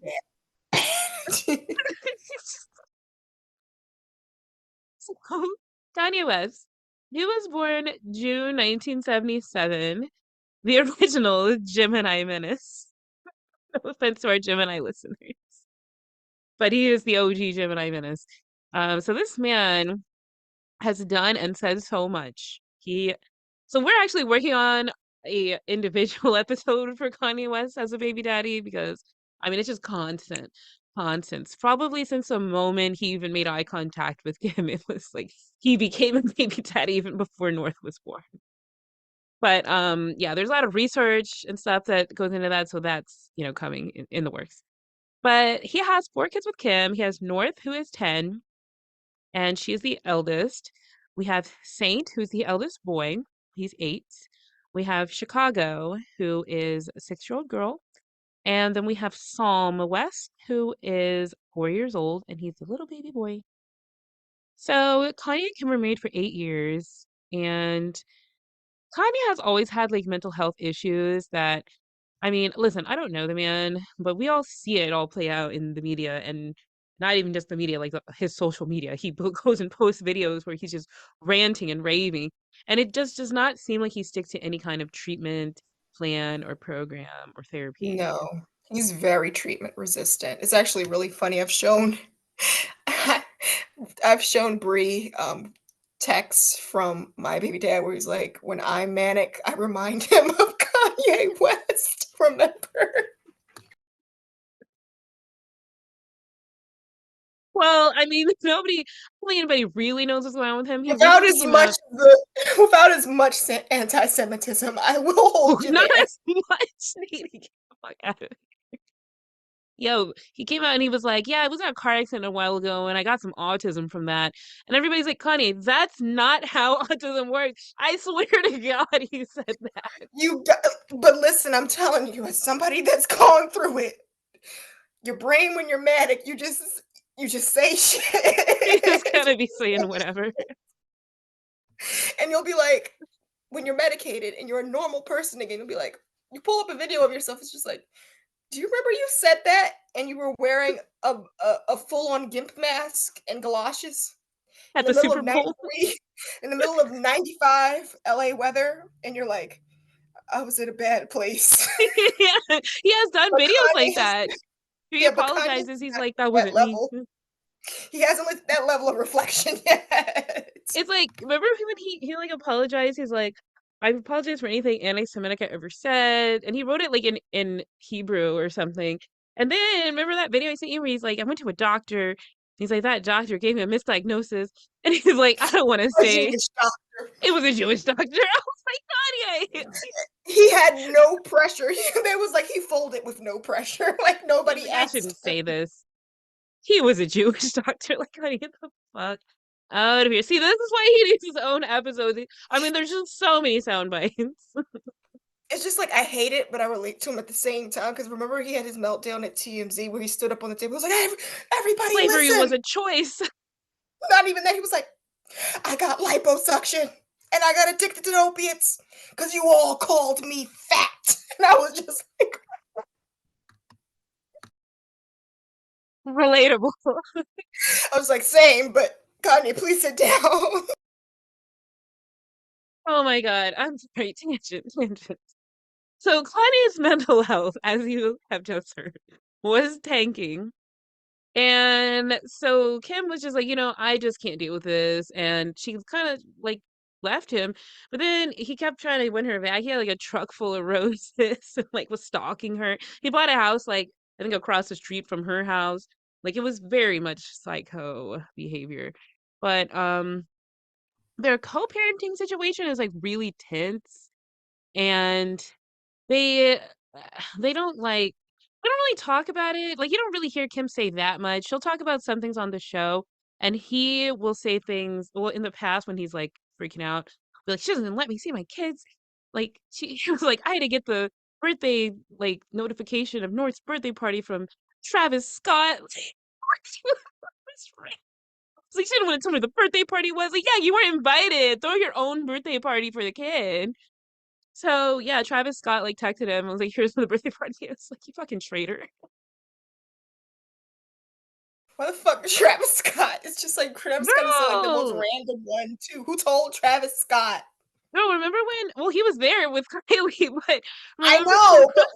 so, Kanye West. He was born June 1977, the original Gemini Menace. No offense to our Gemini listeners, but he is the OG Gemini Menace. So this man has done and said so much. So we're actually working on a individual episode for Kanye West as a baby daddy because I mean it's just constant. Probably since the moment he even made eye contact with Kim, it was like he became a baby daddy even before North was born. But yeah, there's a lot of research and stuff that goes into that, so that's coming in the works. But he has four kids with Kim. He has North, who is 10, and she is the eldest. We have Saint, who's the eldest boy. He's 8. We have Chicago, who is a 6-year-old girl. And then we have Psalm West, who is 4 years old, and he's a little baby boy. So Kanye and Kim were married for 8 years, and Kanye has always had like mental health issues that, I mean, listen, I don't know the man, but we all see it all play out in the media and not even just the media, like his social media. He goes and posts videos where he's just ranting and raving. And it just does not seem like he sticks to any kind of treatment plan or program or therapy. No, he's very treatment resistant. It's actually really funny. I've shown Bree texts from my baby dad where he's like, when I'm manic, I remind him of Kanye West. Remember? Well, I mean, nobody, I don't think anybody really knows what's going on with him. He Without recently as came much out, without as much anti-Semitism, I will hold you not there. as much. Need to get the fuck out of Yo, he came out and he was like, "Yeah, I was in a car accident a while ago and I got some autism from that." And everybody's like, "Kanye, that's not how autism works." I swear to God, he said that. But listen, I'm telling you, as somebody that's gone through it, your brain when you're manic, you just say He just shit. gotta be saying whatever. And you'll be like, when you're medicated and you're a normal person again, you'll be like, you pull up a video of yourself, it's just like, do you remember you said that and you were wearing a full-on gimp mask and galoshes in At the the middle Super of Bowl. 93, in the middle of 95 LA weather, and you're like, I was in a bad place. Yeah, he has done But videos like Kanye has that. He yeah, but Kanye's apologizes. He's not like, "That that wasn't me." level. He hasn't reached that level of reflection yet. It's like, remember when he like apologized? He's like, "I apologize for anything anti-Semitic I ever said," and he wrote it like in Hebrew or something. And then remember that video I sent you where he's like, "I went to a doctor." He's like, "That doctor gave me a misdiagnosis," and he's like, "I don't want to A say Jewish doctor. it was a Jewish doctor." I was like, Kanye. He had no pressure. There was like he folded with no pressure. Like He's nobody like, "I shouldn't asked him. say this." He was a Jewish doctor. Like, Kanye, get the fuck out of here. See, this is why he needs his own episode. I mean, there's just so many sound bites. It's just like I hate it, but I relate to him at the same time. Because remember, he had his meltdown at TMZ where he stood up on the table. He was like, Everybody, Slavery was listen!" a choice. Not even that. He was like, "I got liposuction and I got addicted to opiates because you all called me fat." And I was just like, Relatable. I was like, same, but Kanye, please sit down. Oh my God. I'm sorry. Tangent. So Kanye's mental health, as you have just heard, was tanking. And so Kim was just like, I just can't deal with this. And she kind of like left him. But then he kept trying to win her back. He had like a truck full of roses and like was stalking her. He bought a house like I think across the street from her house. Like it was very much psycho behavior. But their co-parenting situation is like really tense. And They they don't like they don't really talk about it. Like you don't really hear Kim say that much. She'll talk about some things on the show, and he will say things. Well, in the past when he's like freaking out, be like, "She doesn't let me see my kids." Like she was like, "I had to get the birthday like notification of North's birthday party from Travis Scott." It's like she didn't want to tell me the birthday party was. Like, yeah, you weren't invited. Throw your own birthday party for the kid. So yeah, Travis Scott like texted him and was like, "Here's what the birthday party is." Like, you fucking traitor. What the fuck, Travis Scott? It's just like Travis Scott is like the most Girl, random one too. Who told Travis Scott? no, remember when? Well, he was there with Kylie, but I remember, know, but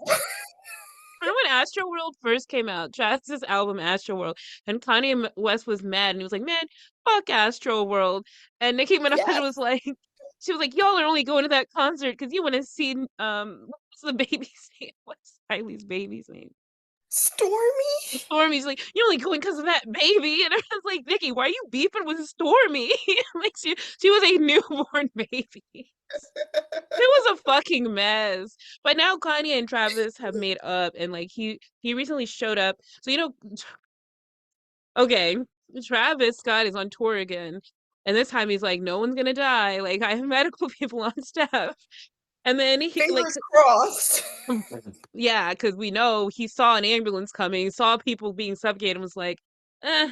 remember when Astroworld first came out, Travis's album Astroworld, and Kanye West was mad, and he was like, "Man, fuck Astroworld," and Nicki Minaj was yes, like, she was like, "Y'all are only going to that concert because you want to see what's the baby's name? What's Kylie's baby's name?" Stormy. Stormy's like, "You're only going because of that baby," and I was like, "Nikki, why are you beefing with Stormy?" Like she was a newborn baby. It was a fucking mess. But now Kanye and Travis have made up, and like he recently showed up. So okay, Travis Scott is on tour again, and this time he's like, "No one's gonna die. Like I have medical people on staff." And then he like Fingers crossed. yeah, because we know he saw an ambulance coming, saw people being suffocated, and was like, eh.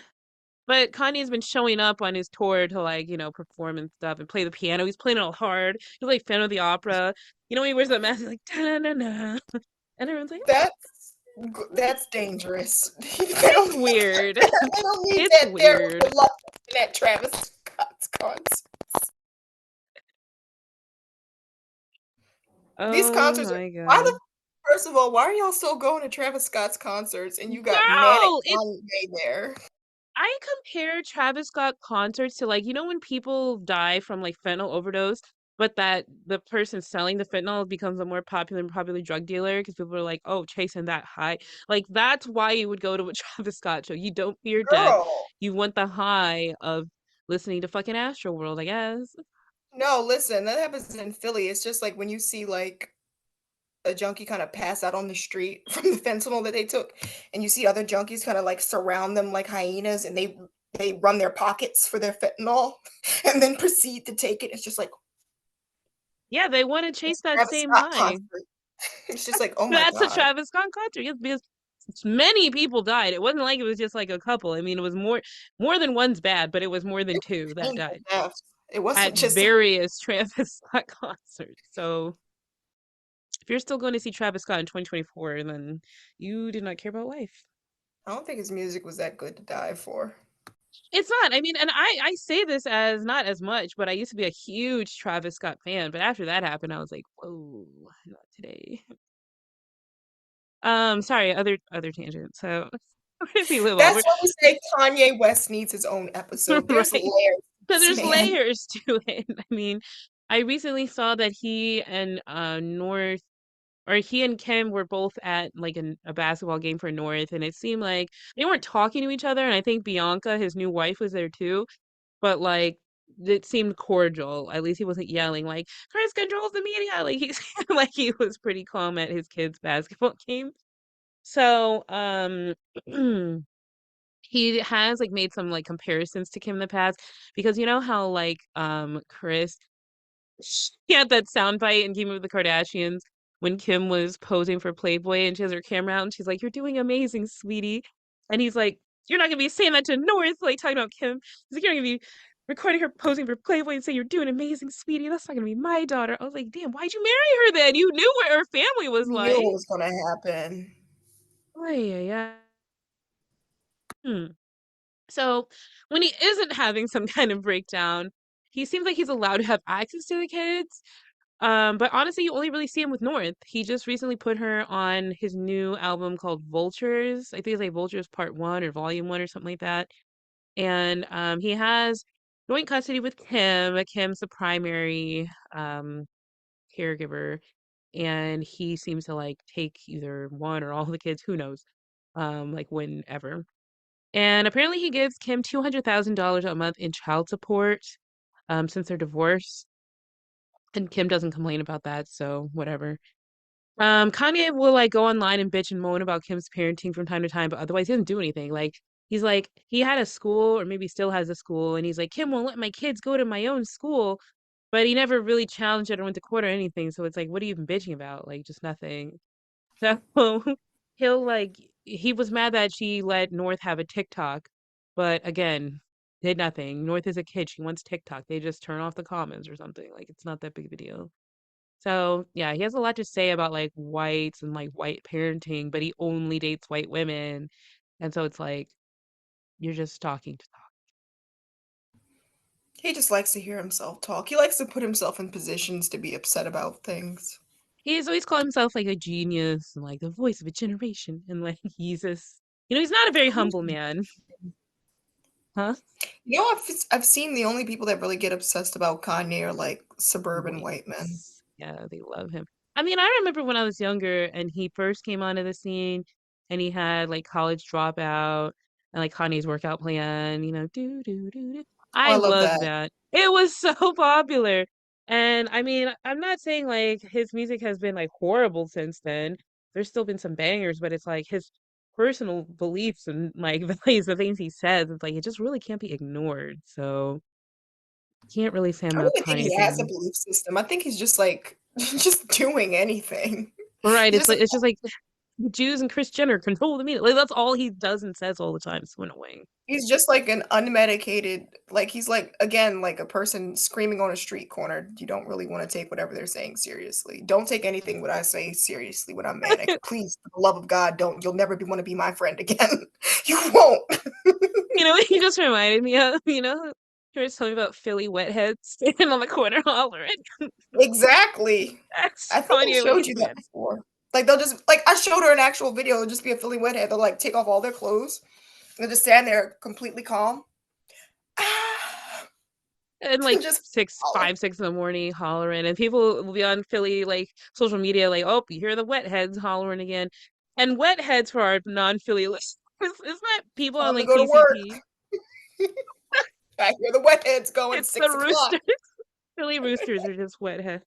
But Kanye's been showing up on his tour to like, perform and stuff and play the piano. He's playing it all hard. He's like Phantom of the Opera. When he wears that mask, he's like da na na, and everyone's like, That's dangerous. They it's don't, weird. they don't need It's that there with weird. the luck at Travis Scott's concert. These Oh concerts are my why God. the first of all, why are y'all still going to Travis Scott's concerts and you got manic Girl, it's Kanye there? I compare Travis Scott concerts to like, when people die from like fentanyl overdose, but that the person selling the fentanyl becomes a more popular drug dealer because people are like, oh, chasing that high. Like that's why you would go to a Travis Scott show. You don't fear death. Girl. You want the high of listening to fucking Astroworld, I guess. No, listen, that happens in Philly. It's just like when you see like a junkie kind of pass out on the street from the fentanyl that they took, and you see other junkies kind of like surround them like hyenas, and they run their pockets for their fentanyl, and then proceed to take it. It's just like Yeah, they want to chase this that Travis same Scott high. concert. It's just like, oh my That's a god, Travis Scott concert, yes, because many people died. It wasn't like it was just like a couple. I mean, it was more than one's bad, but it was more than it two was that painful died death. It at wasn't just like various Travis Scott concerts. So if you're still going to see Travis Scott in 2024, then you did not care about life. I don't think his music was that good to die for. It's not. I mean, and I say this as not as much, but I used to be a huge Travis Scott fan. But after that happened, I was like, whoa, not today. Sorry, other tangent. So where does he live over? That's why we say Kanye West needs his own episode. There's Right. layers to So this there's man. layers to it. I mean, I recently saw that he and North or he and Kim were both at like a basketball game for North, and it seemed like they weren't talking to each other. And I think Bianca, his new wife, was there too. But like it seemed cordial. At least he wasn't yelling like Chris controls the media. Like he seemed like he was pretty calm at his kids' basketball game. So he has like made some like comparisons to Kim in the past because you know how like Chris he had that soundbite in Game of the Kardashians when Kim was posing for Playboy and she has her camera out and she's like, "You're doing amazing, sweetie." And he's like, "You're not gonna be saying that to North, like talking about Kim." He's like, "You're not gonna be recording her posing for Playboy and say you're doing amazing, sweetie. That's not gonna be my daughter." I was like, damn, why'd you marry her then? You knew what her family was You knew like. what was gonna happen. Oh yeah, yeah. Hmm. So when he isn't having some kind of breakdown, he seems like he's allowed to have access to the kids. But honestly, you only really see him with North. He just recently put her on his new album called Vultures. I think it's like Vultures Part One or Volume One or something like that. And he has joint custody with Kim. Kim's the primary caregiver, and he seems to like take either one or all the kids. Who knows? Like whenever. And apparently he gives Kim $200,000 a month in child support, since their divorce. And Kim doesn't complain about that, so whatever. Kanye will like go online and bitch and moan about Kim's parenting from time to time, but otherwise he doesn't do anything. Like he's like he had a school or maybe still has a school, and he's like Kim won't let my kids go to my own school, but he never really challenged it or went to court or anything. So it's like, what are you even bitching about? Like just nothing. So he'll like he was mad that she let North have a TikTok, but again, did nothing. North is a kid. She wants TikTok. They just turn off the comments or something. Like it's not that big of a deal. So yeah, he has a lot to say about like whites and like white parenting, but he only dates white women. And so it's like you're just talking to talk. He just likes to hear himself talk. He likes to put himself in positions to be upset about things. He's always called himself like a genius and like the voice of a generation. And like he's just he's not a very Who's humble man. Huh? I've seen the only people that really get obsessed about Kanye are like suburban white men. Whites. Yeah, they love him. I mean, I remember when I was younger and he first came onto the scene and he had like College Dropout and like Kanye's workout plan, do do do do. Oh, I I love loved that. that. It was so popular. And I mean, I'm not saying like his music has been like horrible since then. There's still been some bangers, but it's like his personal beliefs and like values, the things he says, it's like it just really can't be ignored. So can't really say I I'm don't a even think Kanye he has a fan. belief system. I think he's just like just doing anything. Right. He's It's just like it's just like Jews and Kris Jenner control the media. Like that's all he does and says all the time. So annoying. he's just like an unmedicated, like he's like again like a person screaming on a street corner. You don't really want to take whatever they're saying seriously. Don't take anything what I say seriously when I'm manic. Please, for the love of God, don't. You'll never be want to be my friend again. You won't. What he just reminded me of, he was telling me about Philly wetheads standing on the corner hollering. Exactly. That's I think I Kanye when showed he's you that mad. before. Like they'll just like I showed her an actual video. It'll just be a Philly redhead. They'll like take off all their clothes. They'll just stand there completely calm. And like Just six, holler. 5, 6 in the morning hollering, and people will be on Philly like social media, like, oh, you hear the wetheads hollering again. And wetheads for our non-Philly listeners, isn't that people on Time to like go to work. PCP? I hear the wet heads going It's the 6 o'clock. roosters. Philly roosters are just wetheads.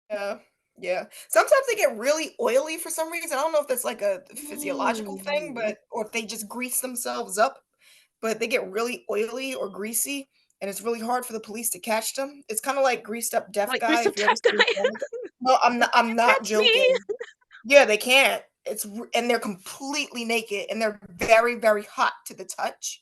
Yeah. Yeah. Sometimes they get really oily for some reason. I don't know if that's like a physiological thing, Ooh. but or if they just grease themselves up, but they get really oily or greasy, and it's really hard for the police to catch them. It's kind of like greased up deaf Like guy there's a if you ever tough seen guy. Family Guy. No, I'm not That's me. joking. Yeah, they can't. And they're completely naked and they're very very hot to the touch.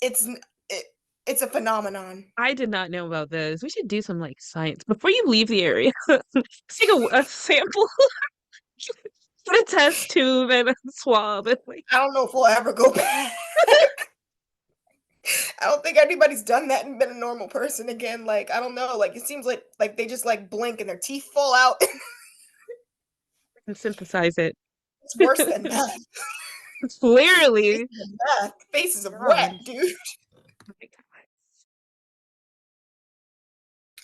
It's it, it's a phenomenon. I did not know about this. We should do some like science before you leave the area. Take a sample, put a test tube and a swab, and like I don't know if we'll ever go back. I don't think anybody's done that and been a normal person again. Like, I don't know. Like, it seems like they just like blink and their teeth fall out. and synthesize it. It's worse than that. Clearly, Faces of death. Faces of wet, God. dude. Oh my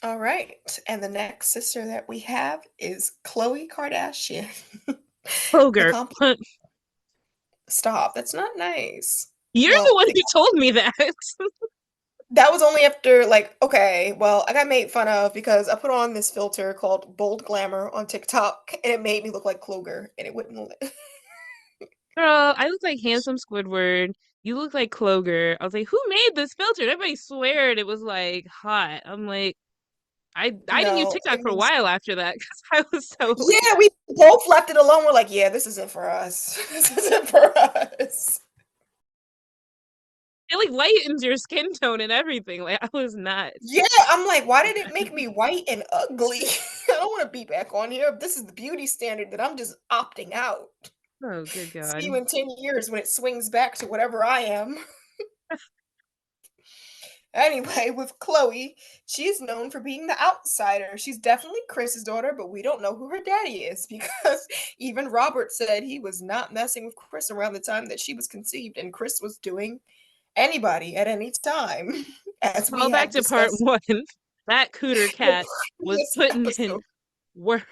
God. All right. And the next sister that we have is Khloe Kardashian. The Kroger. comp Stop. That's not nice. You're the Well, one who told me that. that was only after like, okay, well, I got made fun of because I put on this filter called Bold Glamour on TikTok and it made me look like Kloger and it wouldn't let. Girl, I look like handsome Squidward. You look like Kroger. I was like, who made this filter? And everybody sweared it was like hot. I'm like, I didn't use No, TikTok it for a was while after that because I was so like yeah, we both left it alone. We're like, yeah, this isn't for us. This isn't for us. it like lightens your skin tone and everything. Like I was not. Yeah, I'm like, why did it make me white and ugly? I don't want to be back on here. This is the beauty standard that I'm just opting out. Oh, good See God. you in 10 years when it swings back to whatever I am. Anyway, with Chloe, she's known for being the outsider. She's definitely Chris's daughter, but we don't know who her daddy is because even Robert said he was not messing with Chris around the time that she was conceived, and Chris was doing anybody at any time, as Call we back have to part discussed one. That cooter in the cat was previous putting in episode. work.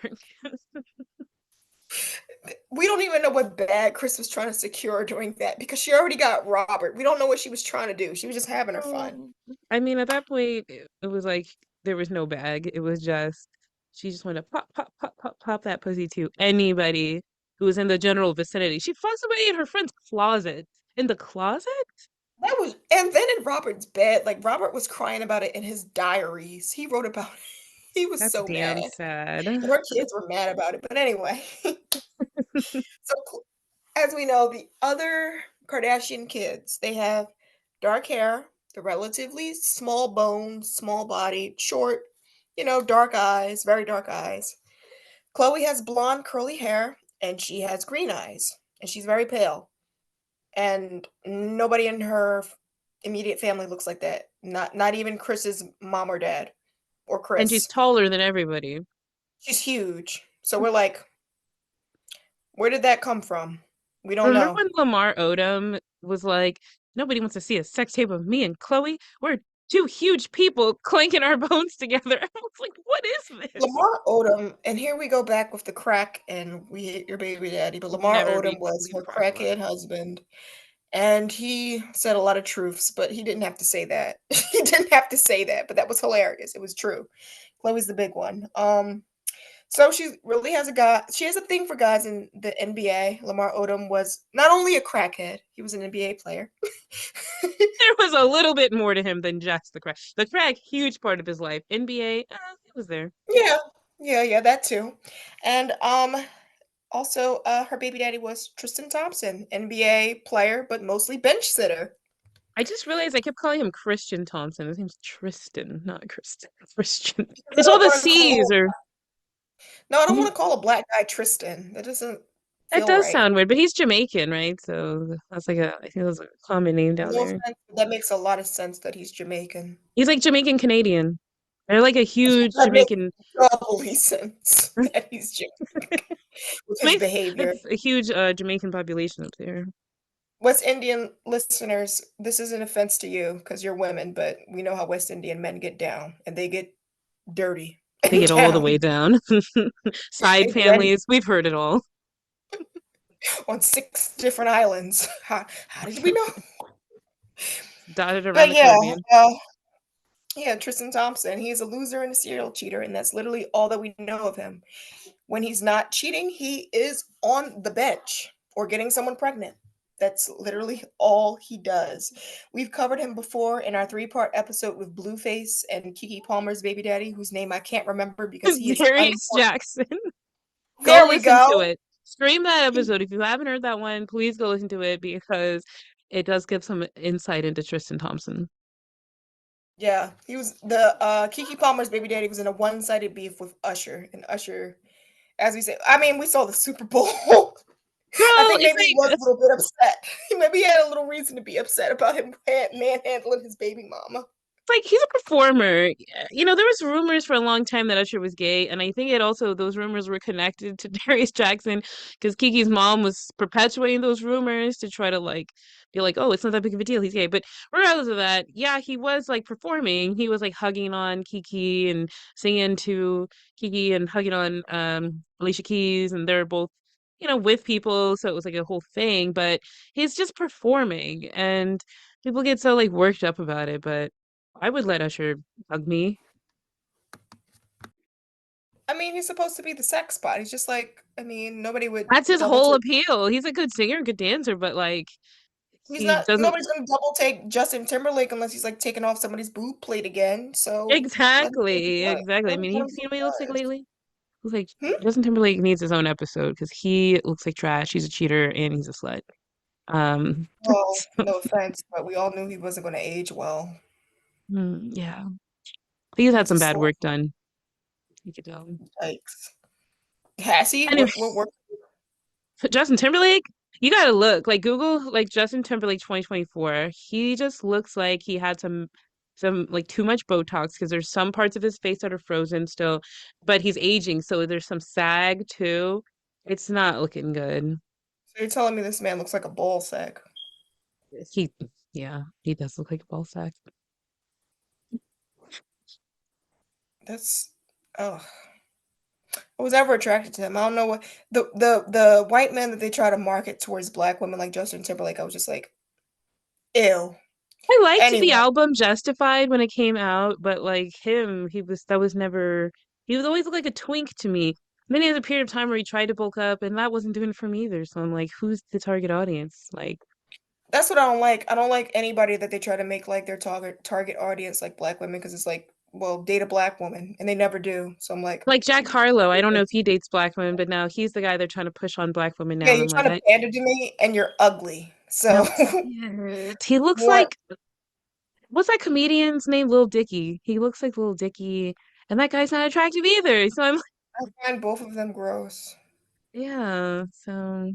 We don't even know what bag Chris was trying to secure during that because she already got Robert. We don't know what she was trying to do. She was just having her fun. I mean, at that point, it was like there was no bag. It was just She just wanted to pop, pop, pop, pop, pop that pussy to anybody who was in the general vicinity. She fucked somebody in her friend's closet. In the closet? That was, and then in Robert's bed, like Robert was crying about it in his diaries. He wrote about it. He was That's so damn mad. sad. And her kids were mad about it. But anyway, so as we know, the other Kardashian kids, they have dark hair, they're relatively small bones, small bodied, short, dark eyes, very dark eyes. Chloe has blonde curly hair and she has green eyes and she's very pale. And nobody in her immediate family looks like that. Not even Chris's mom or dad or And she's Chris. taller than everybody. She's huge. So we're like, where did that come from? We don't Remember know. when Lamar Odom was like, nobody wants to see a sex tape of me and Chloe? We're two huge people clanking our bones together. I was like, what is this? Lamar Odom, and here we go back with the crack and we hate your baby daddy, but Lamar Never Odom be was leave her crack alone. crackhead husband. And he said a lot of truths, but he didn't have to say that. He didn't have to say that, but that was hilarious. It was true. Chloe's the big one. So she really has a guy. She has a thing for guys in the NBA. Lamar Odom was not only a crackhead, he was an NBA player. There was a little bit more to him than just the crack. The crack, huge part of his life. NBA, it was there. Yeah, yeah, that too. And also her baby daddy was Tristan Thompson, NBA player, but mostly bench sitter. I just realized I kept calling him Christian Thompson. His name's Tristan, not Kristen. Christian. Because I It's all don't the want to C's call or no, I don't want to call a black guy Tristan. That doesn't that feel does right. sound weird, but he's Jamaican, right? So that's like a I think that's a common name down No there. offense, but that makes a lot of sense that he's Jamaican. He's like Jamaican Canadian. They're like a huge That makes Jamaican doubly sense that he's Jamaican with his makes behavior. it's a huge Jamaican population up there. West Indian listeners, this is an offense to you because you're women, but we know how West Indian men get down and they get dirty They and get all the down. way down. Side They ready families, we've heard it all. on 6 different islands. How did we know? Dotted around But the yeah, Caribbean. uh, yeah, Tristan Thompson, he's a loser and a serial cheater, and that's literally all that we know of him. When he's not cheating, he is on the bench or getting someone pregnant. That's literally all he does. We've covered him before in our 3-part episode with Blueface and Kiki Palmer's baby daddy, whose name I can't remember because he is Darius unimportant. Jackson. Go There we listen to go. it. Stream that episode. If you haven't heard that one, please go listen to it because it does give some insight into Tristan Thompson. Yeah, he was the Kiki Palmer's baby daddy was in a one-sided beef with Usher, and Usher, as we say, I mean, we saw the Super Bowl. I Girl, think it's maybe he was like a little bit upset. Maybe he had a little reason to be upset about him manhandling his baby mama. like he's a performer. You know, there was rumors for a long time that Usher was gay, and I think it also those rumors were connected to Darius Jackson because Kiki's mom was perpetuating those rumors to try to like be like, oh, it's not that big of a deal, he's gay. But regardless of that, yeah, he was like performing. He was like hugging on Kiki and singing to Kiki and hugging on Alicia Keys, and they're both with people, so it was like a whole thing. But he's just performing, and people get so like worked up about it, but. I would let Usher hug me. I mean, he's supposed to be the sex spot. He's just like, I mean, nobody would That's his double whole take. appeal. He's a good singer, good dancer, but like He's he not. doesn't Nobody's gonna double take Justin Timberlake unless he's like taking off somebody's boob plate again. So let him do what he exactly, wants. exactly. I Let him, mean, let you've him do seen what what he looks like he does. lately. Looks like Hmm? Justin Timberlake needs his own episode because he looks like trash. He's a cheater and he's a slut. Um, Well, no offense, but we all knew he wasn't going to age well. yeah, he's had He's a some bad slut. work done. You could tell. Yikes. Has he? Anyway, What work? Justin Timberlake, you gotta look like Google like Justin Timberlake 2024. He just looks like he had some like too much Botox because there's some parts of his face that are frozen still, but he's aging, so there's some sag too. It's not looking good. So you're telling me this man looks like a ball sack? He, yeah, he does look like a ball sack. That's oh. I was ever attracted to him. I don't know what the white men that they try to market towards black women like Justin Timberlake. I was just like, ew. I liked the Anyway, album Justified when it came out, but like him, he was that was never He was always looked like a twink to me. Then he has a period of time where he tried to bulk up, and that wasn't doing it for me either. So I'm like, who's the target audience? Like, That's what I don't like. I don't like anybody that they try to make like their target audience like black women because it's like, well, date a black woman, and they never do. So I'm like, Jack Harlow. I don't know if he dates black women, but now he's the guy they're trying to push on black women yeah, now. And you're I'm like, trying to pander to me, and you're ugly. no, So he looks what? like what's that comedian's name? Lil Dicky. He looks like Lil Dicky, and that guy's not attractive either. So I'm like, I find both of them gross. yeah. So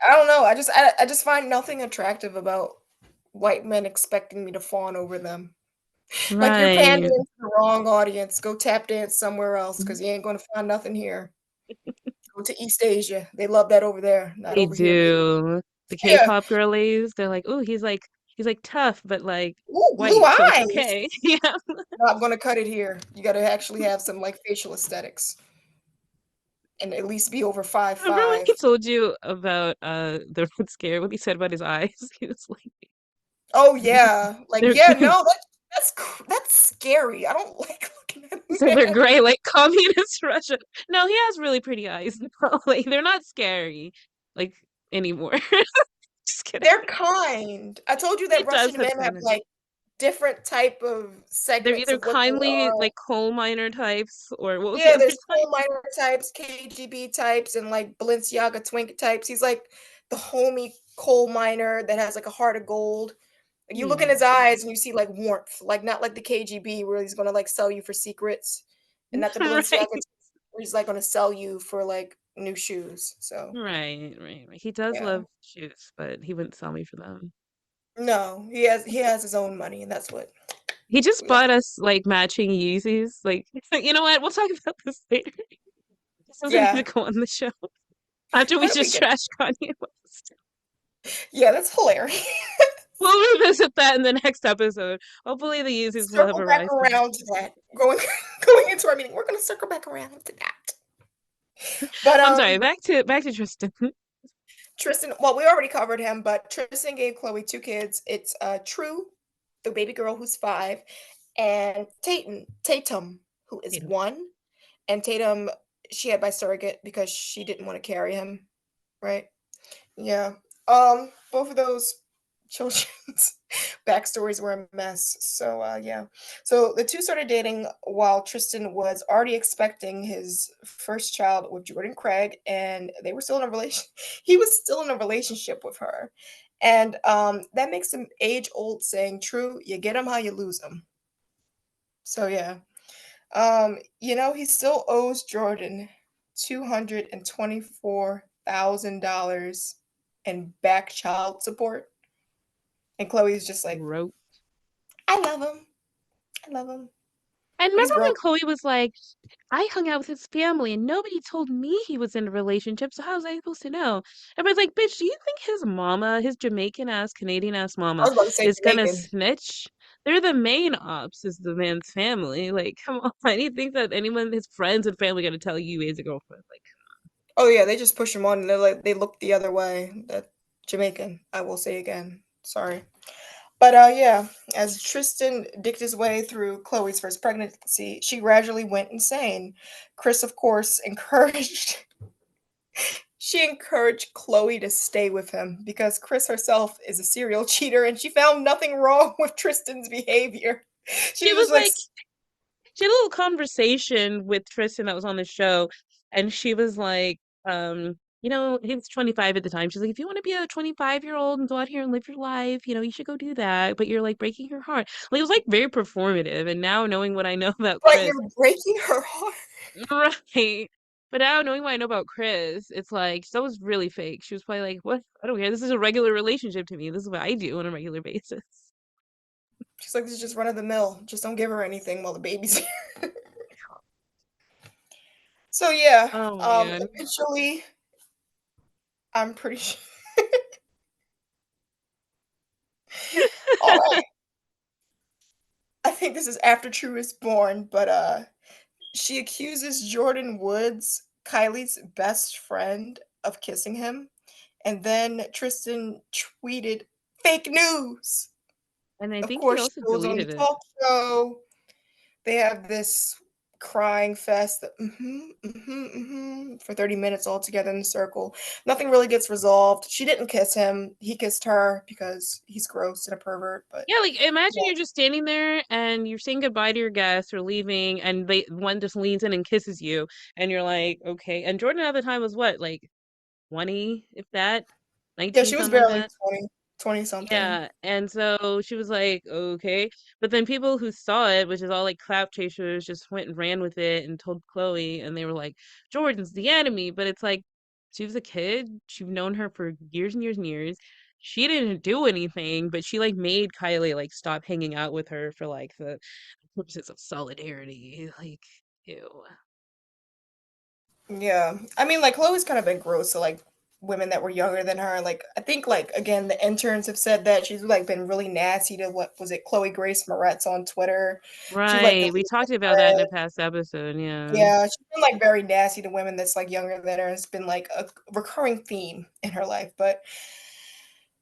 I don't know. I just find nothing attractive about white men expecting me to fawn over them. Like you're right, pandering to the wrong audience. Go tap dance somewhere else because you ain't gonna find nothing here. Go to East Asia. They love that over there, not they over here, baby. do. The Yeah. K-pop girlies, they're like, oh, he's like tough, but like Ooh, blue white, so it's eyes. okay. Yeah. Not gonna cut it here. You gotta actually have some like facial aesthetics and at least be over five Remember when he five. told you about the Red Scare? What he said about his eyes? He was like, Oh yeah, like they're yeah, no, that's scary. I don't like looking at so they're men. gray like communist Russia. No, he has really pretty eyes. No, like they're not scary like anymore. Just kidding. They're kind. I told you He that does Russian have men have kindness. like different type of They're segments either of what they kindly are. like coal miner types or what was the Yeah, other there's type? coal miner types, KGB types, and like Balenciaga twink types. He's like the homie coal miner that has like a heart of gold. Like, you look in Yeah. his eyes and you see like warmth, like not like the KGB where he's gonna like sell you for secrets, and not the Balenciaga Right. where he's like gonna sell you for like new shoes. So Right. He does yeah, love shoes, but he wouldn't sell me for them. no, he has his own money, and that's what He just we have bought to. us like matching Yeezys. Like, you know what? We'll talk about this later. This doesn't need to Yeah, go on the show. After we how did we just get? trash Kanye West. Yeah, that's hilarious. We'll revisit that in the next episode. Hopefully the Yeezys will have Circle back arrived. around to that. Going going into our meeting, we're gonna circle back around to that. But I'm sorry, back to Tristan. Tristan, well, we already covered him, but Tristan gave Chloe two kids. It's True, the baby girl who's 5, and Tatum, who is Tatum. 1. And Tatum, she had by surrogate because she didn't want to carry him, right? Yeah. Both of those children's backstories were a mess. So yeah. So the two started dating while Tristan was already expecting his first child with Jordan Craig, and they were still in a relation. He was still in a relationship with her, and that makes him age old saying, "True, you get him how you lose him." So yeah. He still owes Jordan $224,000 in back child support. And Chloe's just like, Wrote. I love him. I love him. And But he's remember when broke. Chloe was like, I hung out with his family and nobody told me he was in a relationship, so how was I supposed to know? Everybody's like, bitch, do you think his mama, his Jamaican ass, Canadian ass I mama, was about to say is gonna Jamaican. snitch? They're the main ops, is the man's family. Like, come on. Do you think that anyone, his friends and family, gonna tell you he has a girlfriend? Like, Oh yeah, they just push him on and they're like they look the other way. That Jamaican, I will say again. Sorry. But yeah, as Tristan dicked his way through Chloe's first pregnancy, she gradually went insane. Chris, of course, encouraged Chloe to stay with him because Chris herself is a serial cheater and she found nothing wrong with Tristan's behavior. She she was was just like, like, she had a little conversation with Tristan that was on the show, and she was like, he was 25 at the time. She's like, if you want to be a 25-year-old and go out here and live your life, you should go do that. But you're like breaking her heart. Like it was like very performative. And now knowing what I know about but Chris, you're breaking her heart. right? But now knowing what I know about Chris, it's like that was really fake. She was probably like, "What? I don't care. This is a regular relationship to me. This is what I do on a regular basis." She's like, this is just run of the mill. Just don't give her anything while the baby's here. So yeah, Oh man. eventually, I'm pretty sure. All right, I think this is after True is born, but she accuses Jordan Woods, Kylie's best friend, of kissing him. And then Tristan tweeted, fake news. And I Of think he course, she also goes on the deleted it. talk show. They have this crying fest for 30 minutes all together in a circle. Nothing really gets resolved. She didn't kiss him. He kissed her because he's gross and a pervert, but Yeah, like imagine yeah. you're just standing there and you're saying goodbye to your guests or leaving, and they one just leans in and kisses you, and you're like, okay. And Jordan at the time was what, like 20, if that, Yeah, 19, she was something like barely that. 20 something. Yeah, and so she was like, okay. But then people who saw it, which is all like clout chasers, just went and ran with it and told Chloe, and they were like, Jordan's the enemy. But it's like, she was a kid. She've known her for years and years and years. She didn't do anything, but she like made Kylie like stop hanging out with her for like the purposes of solidarity. Like, ew. Yeah. I mean, like Chloe's kind of been gross to like women that were younger than her. Like I think like again the interns have said that she's like been really nasty to what was it, Chloe Grace Moretz on Twitter. She's like Right. We deleted talked about that in a threads. past episode. Yeah. Yeah, she's been like very nasty to women that's like younger than her. It's been like a recurring theme in her life. But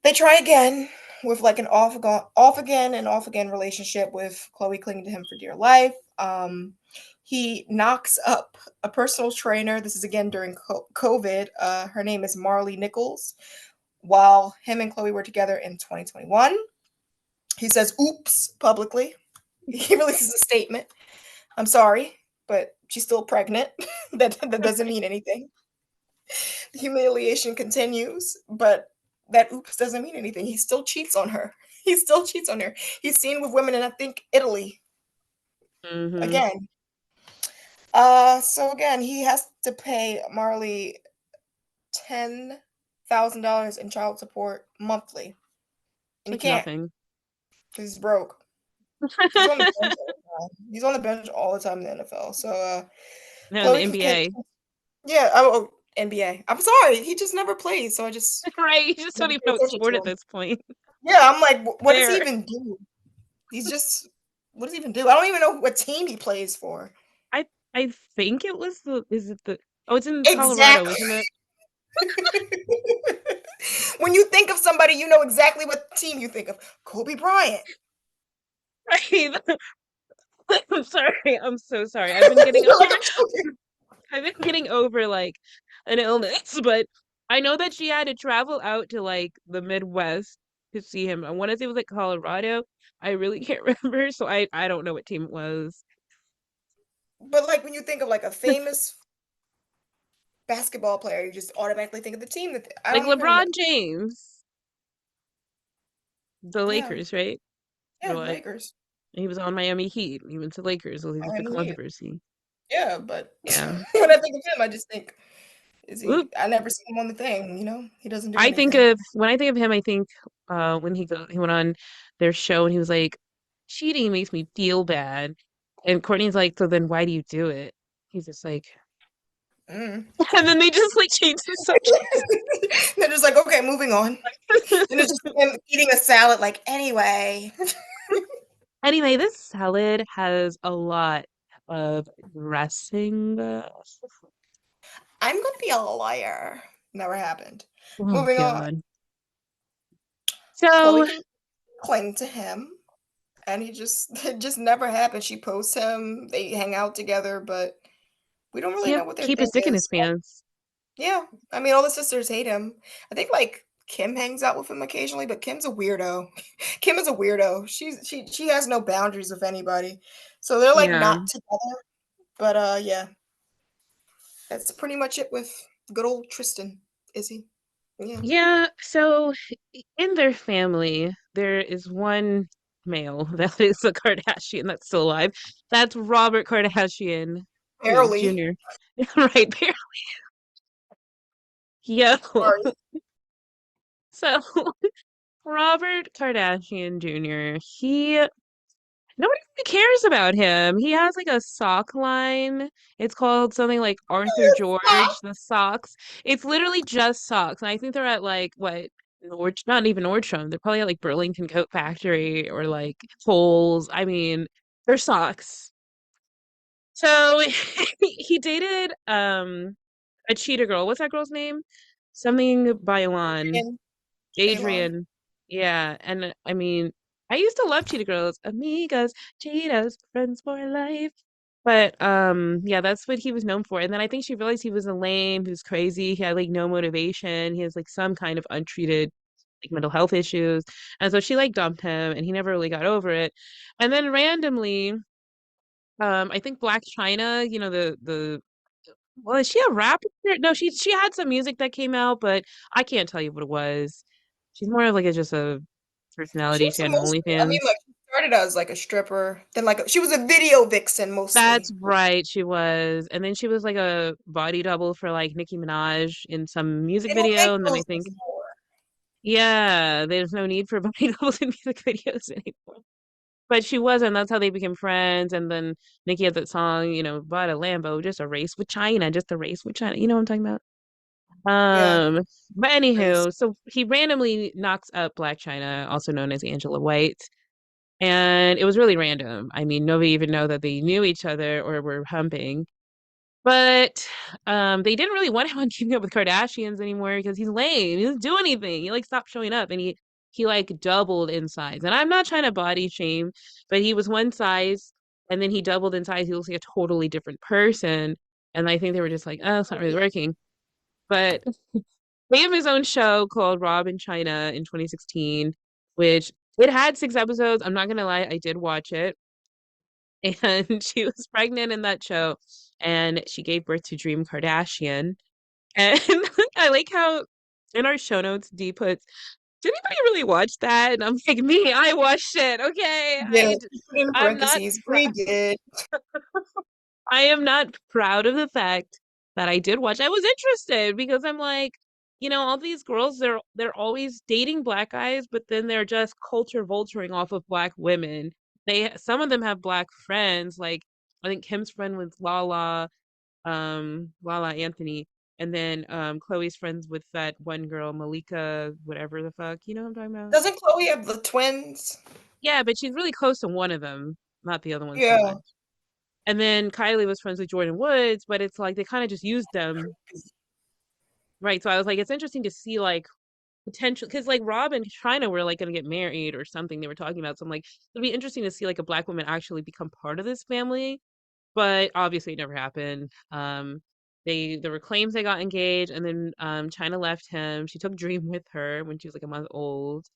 they try again with like an off again and off again relationship with Chloe clinging to him for dear life. He knocks up a personal trainer. This is again during COVID. Her name is Marley Nichols. While him and Chloe were together in 2021, he says, "Oops," publicly. He releases a statement. I'm sorry, but she's still pregnant. That doesn't mean anything. The humiliation continues, but that oops doesn't mean anything. He still cheats on her. He still cheats on her. He's seen with women in I think Italy Mm-hmm. again. So again, he has to pay Marley $10,000 in child support monthly, It's and he like can't nothing. because he's broke. He's on the bench all the time. He's on the bench all the time in the NFL. So No, in the Chloe can NBA. yeah. Oh, NBA. I'm sorry, he just never plays, so I just Right. You just don't never even pay know what attention sport to at him. this point. Yeah, I'm like, what does he Fair. even do? He's just what does he even do? I don't even know what team he plays for. I I think it was the is it the oh, it's in Colorado, Exactly. isn't it? When you think of somebody, you know exactly what team you think of. Kobe Bryant. Right. I'm sorry. I'm so sorry. I've been getting You're like, over I'm joking. I've been getting over like an illness, but I know that she had to travel out to like the Midwest to see him. I want to say it was like Colorado. I really can't remember, so I don't know what team it was. But like when you think of like a famous basketball player, you just automatically think of the team that I Like don't even know. LeBron James, the Yeah, Lakers, right? Or yeah, what? Lakers. He was on Miami Heat. He went to Lakers. Well, he was the Miami Heat. controversy. Yeah, but Yeah. when I think of him, I just think, is he? Oop. I never see him on the thing. You know, he doesn't do I think anything. of when I think of him, I think when he went on their show and he was like, cheating makes me feel bad. And Courtney's like, so then why do you do it? He's just like, Mm. and then they just like change the subject. They're just like, okay, moving on. And it's just him eating a salad. Like, anyway, Anyway, this salad has a lot of dressing. I'm gonna be a liar. Never happened. Oh Moving on. God. Chloe So can cling to him, and he just it just never happened. She posts him. They hang out together, but we don't really he know what their keep a thing stick in his is. pants. Yeah, I mean, all the sisters hate him. I think like Kim hangs out with him occasionally, but Kim's a weirdo. Kim is a weirdo. She has no boundaries with anybody, so they're like Yeah. not together. But yeah, that's pretty much it with good old Tristan. Is he? Yeah. Yeah, so in their family, there is one male that is a Kardashian that's still alive. That's Robert Kardashian Barely. Jr. Right, barely. Yo. Sorry. So Robert Kardashian Jr., nobody really cares about him. He has like a sock line. It's called something like Arthur Stop. George, the socks. It's literally just socks. And I think they're at like what not even Nordstrom. They're probably at like Burlington Coat Factory or like Kohl's. I mean, they're socks. So he dated a cheetah girl. What's that girl's name? Something Bailon. And Balon. Adrian. Yeah, and I mean, I used to love cheetah girls. Amigas, cheetahs, friends for life. But yeah, that's what he was known for. And then I think she realized he was a lame, he was crazy, he had like no motivation, he has like some kind of untreated like mental health issues. And so she like dumped him and he never really got over it. And then randomly, I think Black China, you know, the well, is she a rapper? No, she had some music that came out, but I can't tell you what it was. She's more of like a just a She personality. was She had an mostly, I mean, OnlyFans. like she started as like a stripper, then like she was a video vixen That's mostly. right, she was. And then she was like a body double for like Nicki Minaj in some music They don't make video. And then I those think, anymore. yeah, there's no need for body doubles in music videos anymore. But she wasn't. That's how they became friends. And then Nicki had that song, you know, bought a Lambo, just a race with China, just a race with China. You know what I'm talking about? Yeah, Um, but crazy. anywho, so he randomly knocks up Black China, also known as Angela White. And it was really random. I mean, nobody even know that they knew each other or were humping. But they didn't really want him on Keeping Up with Kardashians anymore because he's lame. He doesn't do anything. He like stopped showing up and he like doubled in size. And I'm not trying to body shame, but he was one size and then he doubled in size. He looks like a totally different person. And I think they were just like, oh, it's not really working. But he had his own show called Rob in China in 2016, which it had 6 episodes. I'm not gonna lie, I did watch it. And she was pregnant in that show, and she gave birth to Dream Kardashian. And I like how in our show notes, Dee puts, did anybody really watch that? And I'm like, me, I watched it. Okay, Yeah, she put in I'm not parentheses. proud. We did. I am not proud of the fact that I did watch. I was interested because I'm like, you know, all these girls, they're always dating black guys, but then they're just culture vulturing off of black women. Some of them have black friends, like I think Kim's friend with Lala Anthony, and then Chloe's friends with that one girl, Malika, whatever the fuck. You know what I'm talking about? Doesn't Chloe have the twins? Yeah, but she's really close to one of them, not the other ones so Yeah. much. And then Kylie was friends with Jordan Woods, but it's like they kind of just used them. Right. So I was like, it's interesting to see like potential because like Rob and China were like gonna get married or something they were talking about. So I'm like, it'd be interesting to see like a black woman actually become part of this family. But obviously it never happened. There were claims they got engaged and then China left him. She took Dream with her when she was like a month old.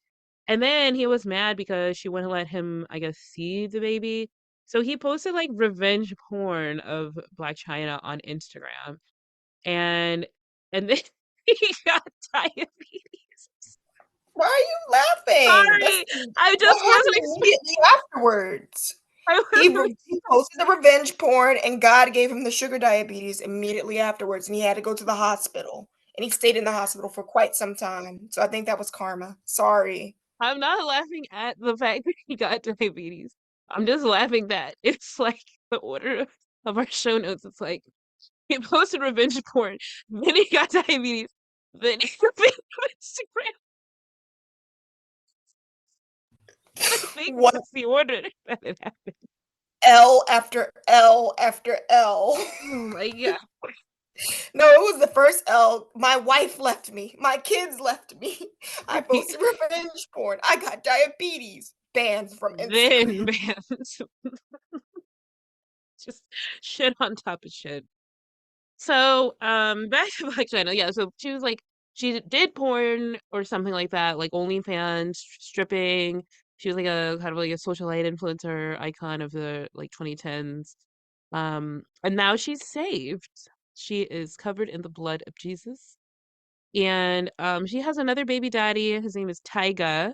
And then he was mad because she wouldn't let him, I guess, see the baby. So he posted like revenge porn of Black China on Instagram. And and then he got diabetes. Why are you laughing? Sorry. I What just happened wasn't immediately afterwards? I wasn't He posted the revenge porn, and God gave him the sugar diabetes immediately afterwards, and he had to go to the hospital. And he stayed in the hospital for quite some time. So I think that was karma. Sorry. I'm not laughing at the fact that he got diabetes. I'm just laughing that it's like the order of our show notes. It's like he posted revenge porn, then he got diabetes, then he made Instagram. I think What that's the order that it happened. L after L after L. Oh my god. No, it was the first L. My wife left me. My kids left me. I Right. posted revenge porn. I got diabetes. Banned from Then Instagram. man, just shit on top of shit. So, back to Black China. Yeah, so she was like, she did porn or something like that, like OnlyFans, stripping. She was like a kind of like a socialite influencer icon of the like 2010s. And now she's saved. She is covered in the blood of Jesus. And she has another baby daddy. His name is Tyga,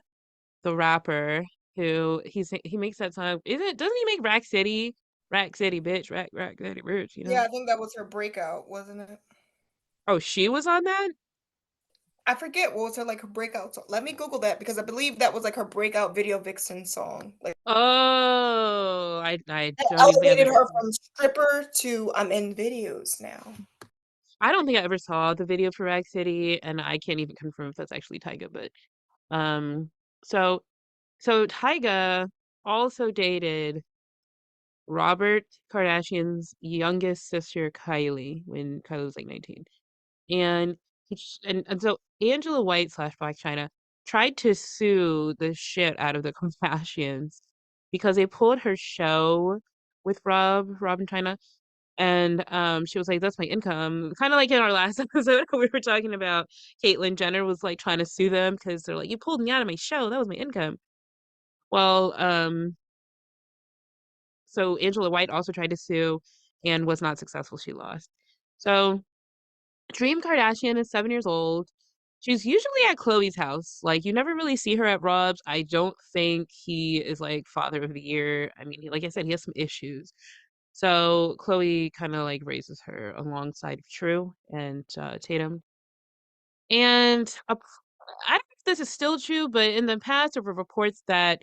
the rapper, who he makes that song. Doesn't he make Rack City? Rack City bitch, Rack City bitch, you Yeah, know? I think that was her breakout, wasn't it? Oh, she was on that? I forget what was her like her breakout song. Let me Google that because I believe that was like her breakout video vixen song. Like Oh, I that don't even think I've elevated ever her seen. from stripper to I'm in videos now. I don't think I ever saw the video for Rag City, and I can't even confirm if that's actually Tyga. But um, so Tyga also dated Robert Kardashian's youngest sister Kylie when Kylie was like 19, and and so Angela White slash Black China tried to sue the shit out of the Kardashians because they pulled her show. with Rob and China. And she was like, "That's my income." Kind of like in our last episode, we were talking about Caitlyn Jenner was like trying to sue them because they're like, "You pulled me out of my show. That was my income." Well, so Angela White also tried to sue and was not successful. She lost. So Dream Kardashian is 7 years old. She's usually at Chloe's house. Like you never really see her at Rob's. I don't think he is like father of the year. I mean, like I said, he has some issues. So Chloe kind of like raises her alongside of True and Tatum. And I don't know if this is still true, but in the past there were reports that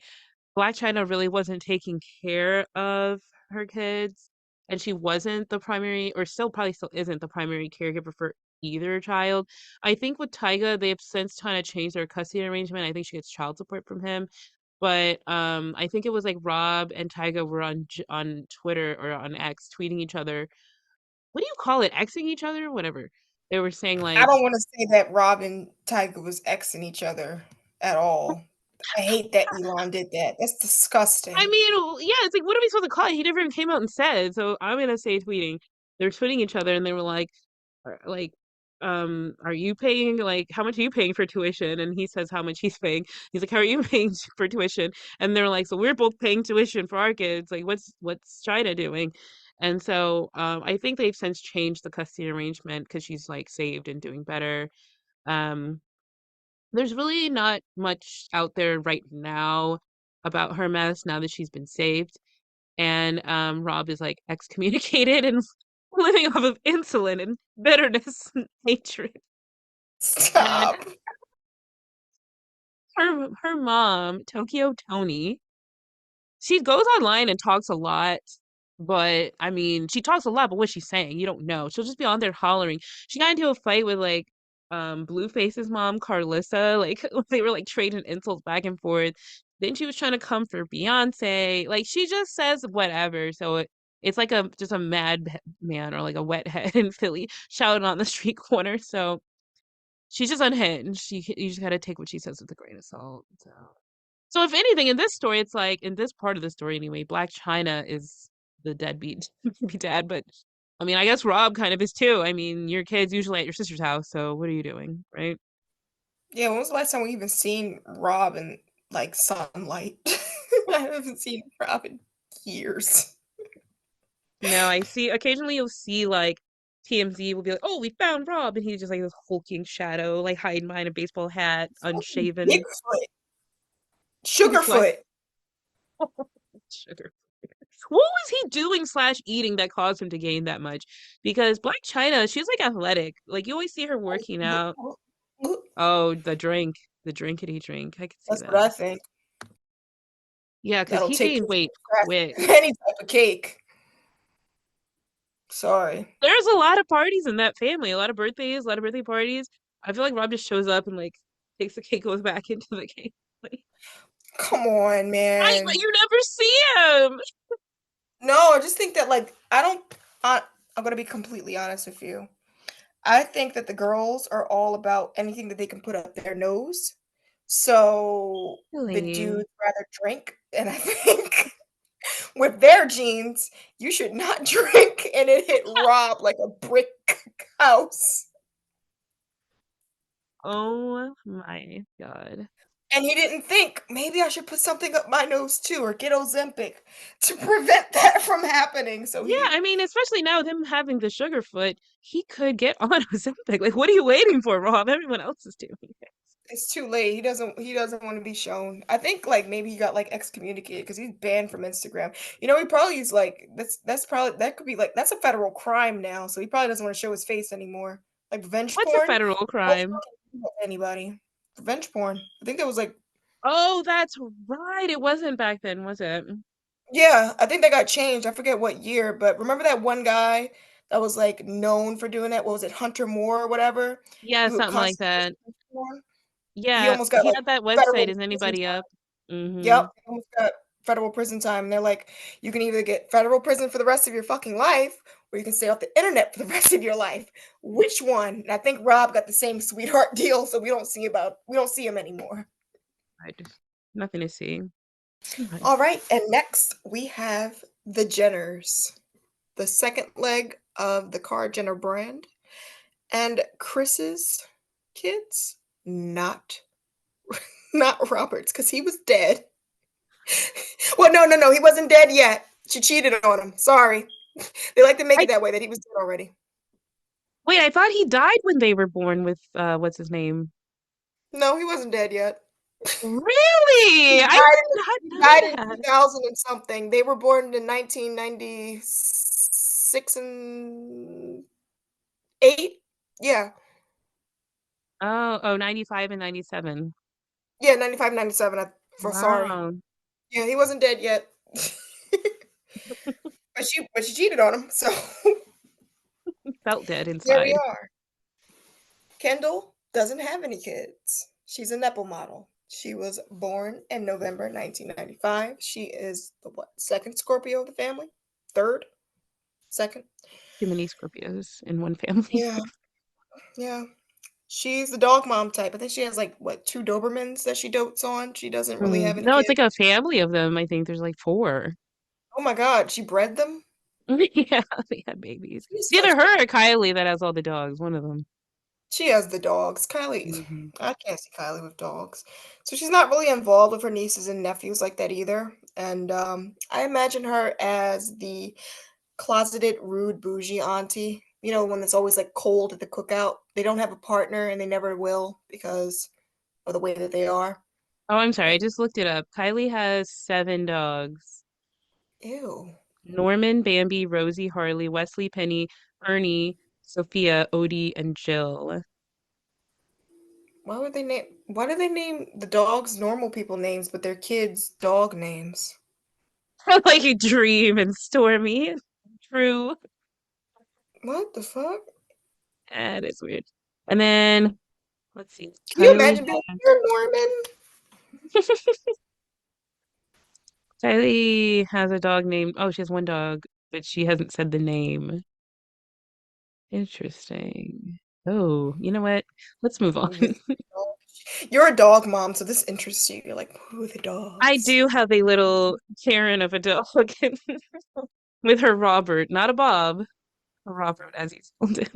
Black China really wasn't taking care of her kids, and she wasn't the primary, or still probably still isn't the primary caregiver for either child. I think with Tyga, they have since kind of changed their custody arrangement. I think she gets child support from him, but I think it was like Rob and Tyga were on Twitter or on X tweeting each other. What do you call it? Xing each other, whatever. They were saying I like, don't want to say that Rob and Tyga was exing each other at all. I hate that Elon did that. That's I disgusting. mean, yeah, it's like, what are we supposed to call it? He never even came out and said. So I'm gonna say tweeting. They're tweeting each other, and they were like, are you paying like how much are you paying for tuition? And he says how much he's paying. He's like, how are you paying for tuition? And they're like, so we're both paying tuition for our kids. Like, what's China doing? And so I think they've since changed the custody arrangement because she's like saved and doing better. Um, there's really not much out there right now about her mess now that she's been saved. And Rob is like excommunicated and living off of insulin and bitterness and hatred. And Stop. her mom, Tokyo Tony, she goes online and talks a lot, but I mean, she talks a lot, but what's she saying? You don't know. She'll just be on there hollering. She got into a fight with like Blueface's mom, Carlissa. Like they were like trading insults back and forth. Then she was trying to come for Beyonce. Like she just says whatever. So it's like a just a mad man or like a wet head in Philly shouting on the street corner. So she's just unhinged. You just gotta take what she says with a grain of salt. So if anything, in this story, it's like in this part of the story anyway, Black China is the deadbeat baby dad, but I mean, I guess Rob kind of is too. I mean, your kid's usually at your sister's house, so what are you doing, right? Yeah, when was the last time we even seen Rob in like sunlight? I haven't seen Rob in years. No, I see occasionally you'll see like TMZ will be like, "Oh, we found Rob," and he's just like this hulking shadow, like hiding behind a baseball hat, Fucking unshaven. Bigfoot. What? Sugarfoot. Sugar. What was he doing slash eating that caused him to gain that much? Because Black China, she's like athletic. Like you always see her working out. Oh, the drinkity drink. I could see That's what I that. think. Yeah, because That'll he take gained you weight from quick. any type of cake. Sorry. There's a lot of parties in that family, a lot of birthdays, a lot of birthday parties. I feel like Rob just shows up and like takes the cake, goes back into the cake. Like, Come on, but man. you never see him. No, I just think that like I don't I'm gonna be completely honest with you. I think that the girls are all about anything that they can put up their nose. So the Really? dudes rather drink, and I think with their genes, you should not drink, and it hit Rob like a brick house. Oh my God. And he didn't think maybe I should put something up my nose too, or get Ozempic to prevent that from happening. So Yeah, he I mean, especially now with him having the sugar foot, he could get on Ozempic. Like, what are you waiting for, Rob? Everyone else is doing it. It's too late. He doesn't wanna be shown. I think, like, maybe he got, like, excommunicated because he's banned from Instagram. He probably is, like that's probably that could be, like that's a federal crime now, so he probably doesn't wanna show his face anymore. Like, revenge What's a porn? federal Don't crime? fucking do that to anybody. Revenge porn. I think that was, like Oh, that's right. It wasn't back then, was it? yeah, I think that got changed. I forget what year, but remember that one guy that was, like, known for doing that? What was it, Hunter Moore or whatever? Yeah, He would something like constantly post that. revenge porn. He Yeah, almost got, he like, had that website. federal Is prison anybody time. up? Mm-hmm. Yep, almost got federal prison time, and they're like, "You can either get federal prison for the rest of your fucking life, or you can stay off the internet for the rest of your life. Which one?" And I think Rob got the same sweetheart deal, so we don't see him anymore. I just nothing to see. God. Alright, and next we have the Jenners, the second leg of the KarJenner brand, and Chris's kids, not not Robert's, because he was dead. Well, no, no, no, he wasn't dead yet. She cheated on him. Sorry. They like to make I it that way that he was dead already. wait, I thought he died when they were born with what's his name? No, he wasn't dead yet. Really? I did not He know died in that. 2000 and something. They were born in 1996 and 8. Yeah. Oh, 95 and 97. Yeah, 95, 97. For sorry. Wow. Yeah, he wasn't dead yet. But she cheated on him. So Felt dead here we inside. are. Kendall doesn't have any kids. She's a Nepo model. She was born in November 1995. She is the what? Second Scorpio of the family? Third? Second? Too many Scorpios in one family. Yeah. Yeah. She's the dog mom type. I think she has like what, two Dobermans that she dotes on. She doesn't really have any No, it's kids. like a family of them. I think there's like four. Oh my God, she bred them? Yeah, they had babies. She's It's such either a her or Kylie that has all the dogs, one of them. She has the dogs. Kylie, Hmm. I can't see Kylie with dogs. So she's not really involved with her nieces and nephews like that either. And I imagine her as the closeted, rude, bougie auntie. You know, one that's always like cold at the cookout. They don't have a partner and they never will because of the way that they are. Oh, I'm sorry. I But just looked it up. Kylie has seven dogs. ew. Norman, Bambi, Rosie, Harley, Wesley, Penny, Ernie, Sophia, Odie, and Jill. Why do they name the dogs normal people names, but their kids dog names? Like a Dream and Stormy. True. What the fuck? That is weird. And then let's see. Can you Kylie imagine being here, Norman? Kylie has a dog named, oh, she has one dog, but she hasn't said the name. Interesting. Oh, you know what? Let's move on. This dog. You're a dog mom, so this interests you. You're like, who are the I dogs? do have a little Karen of a dog with her Robert, not a Bob, a Robert as he's called it.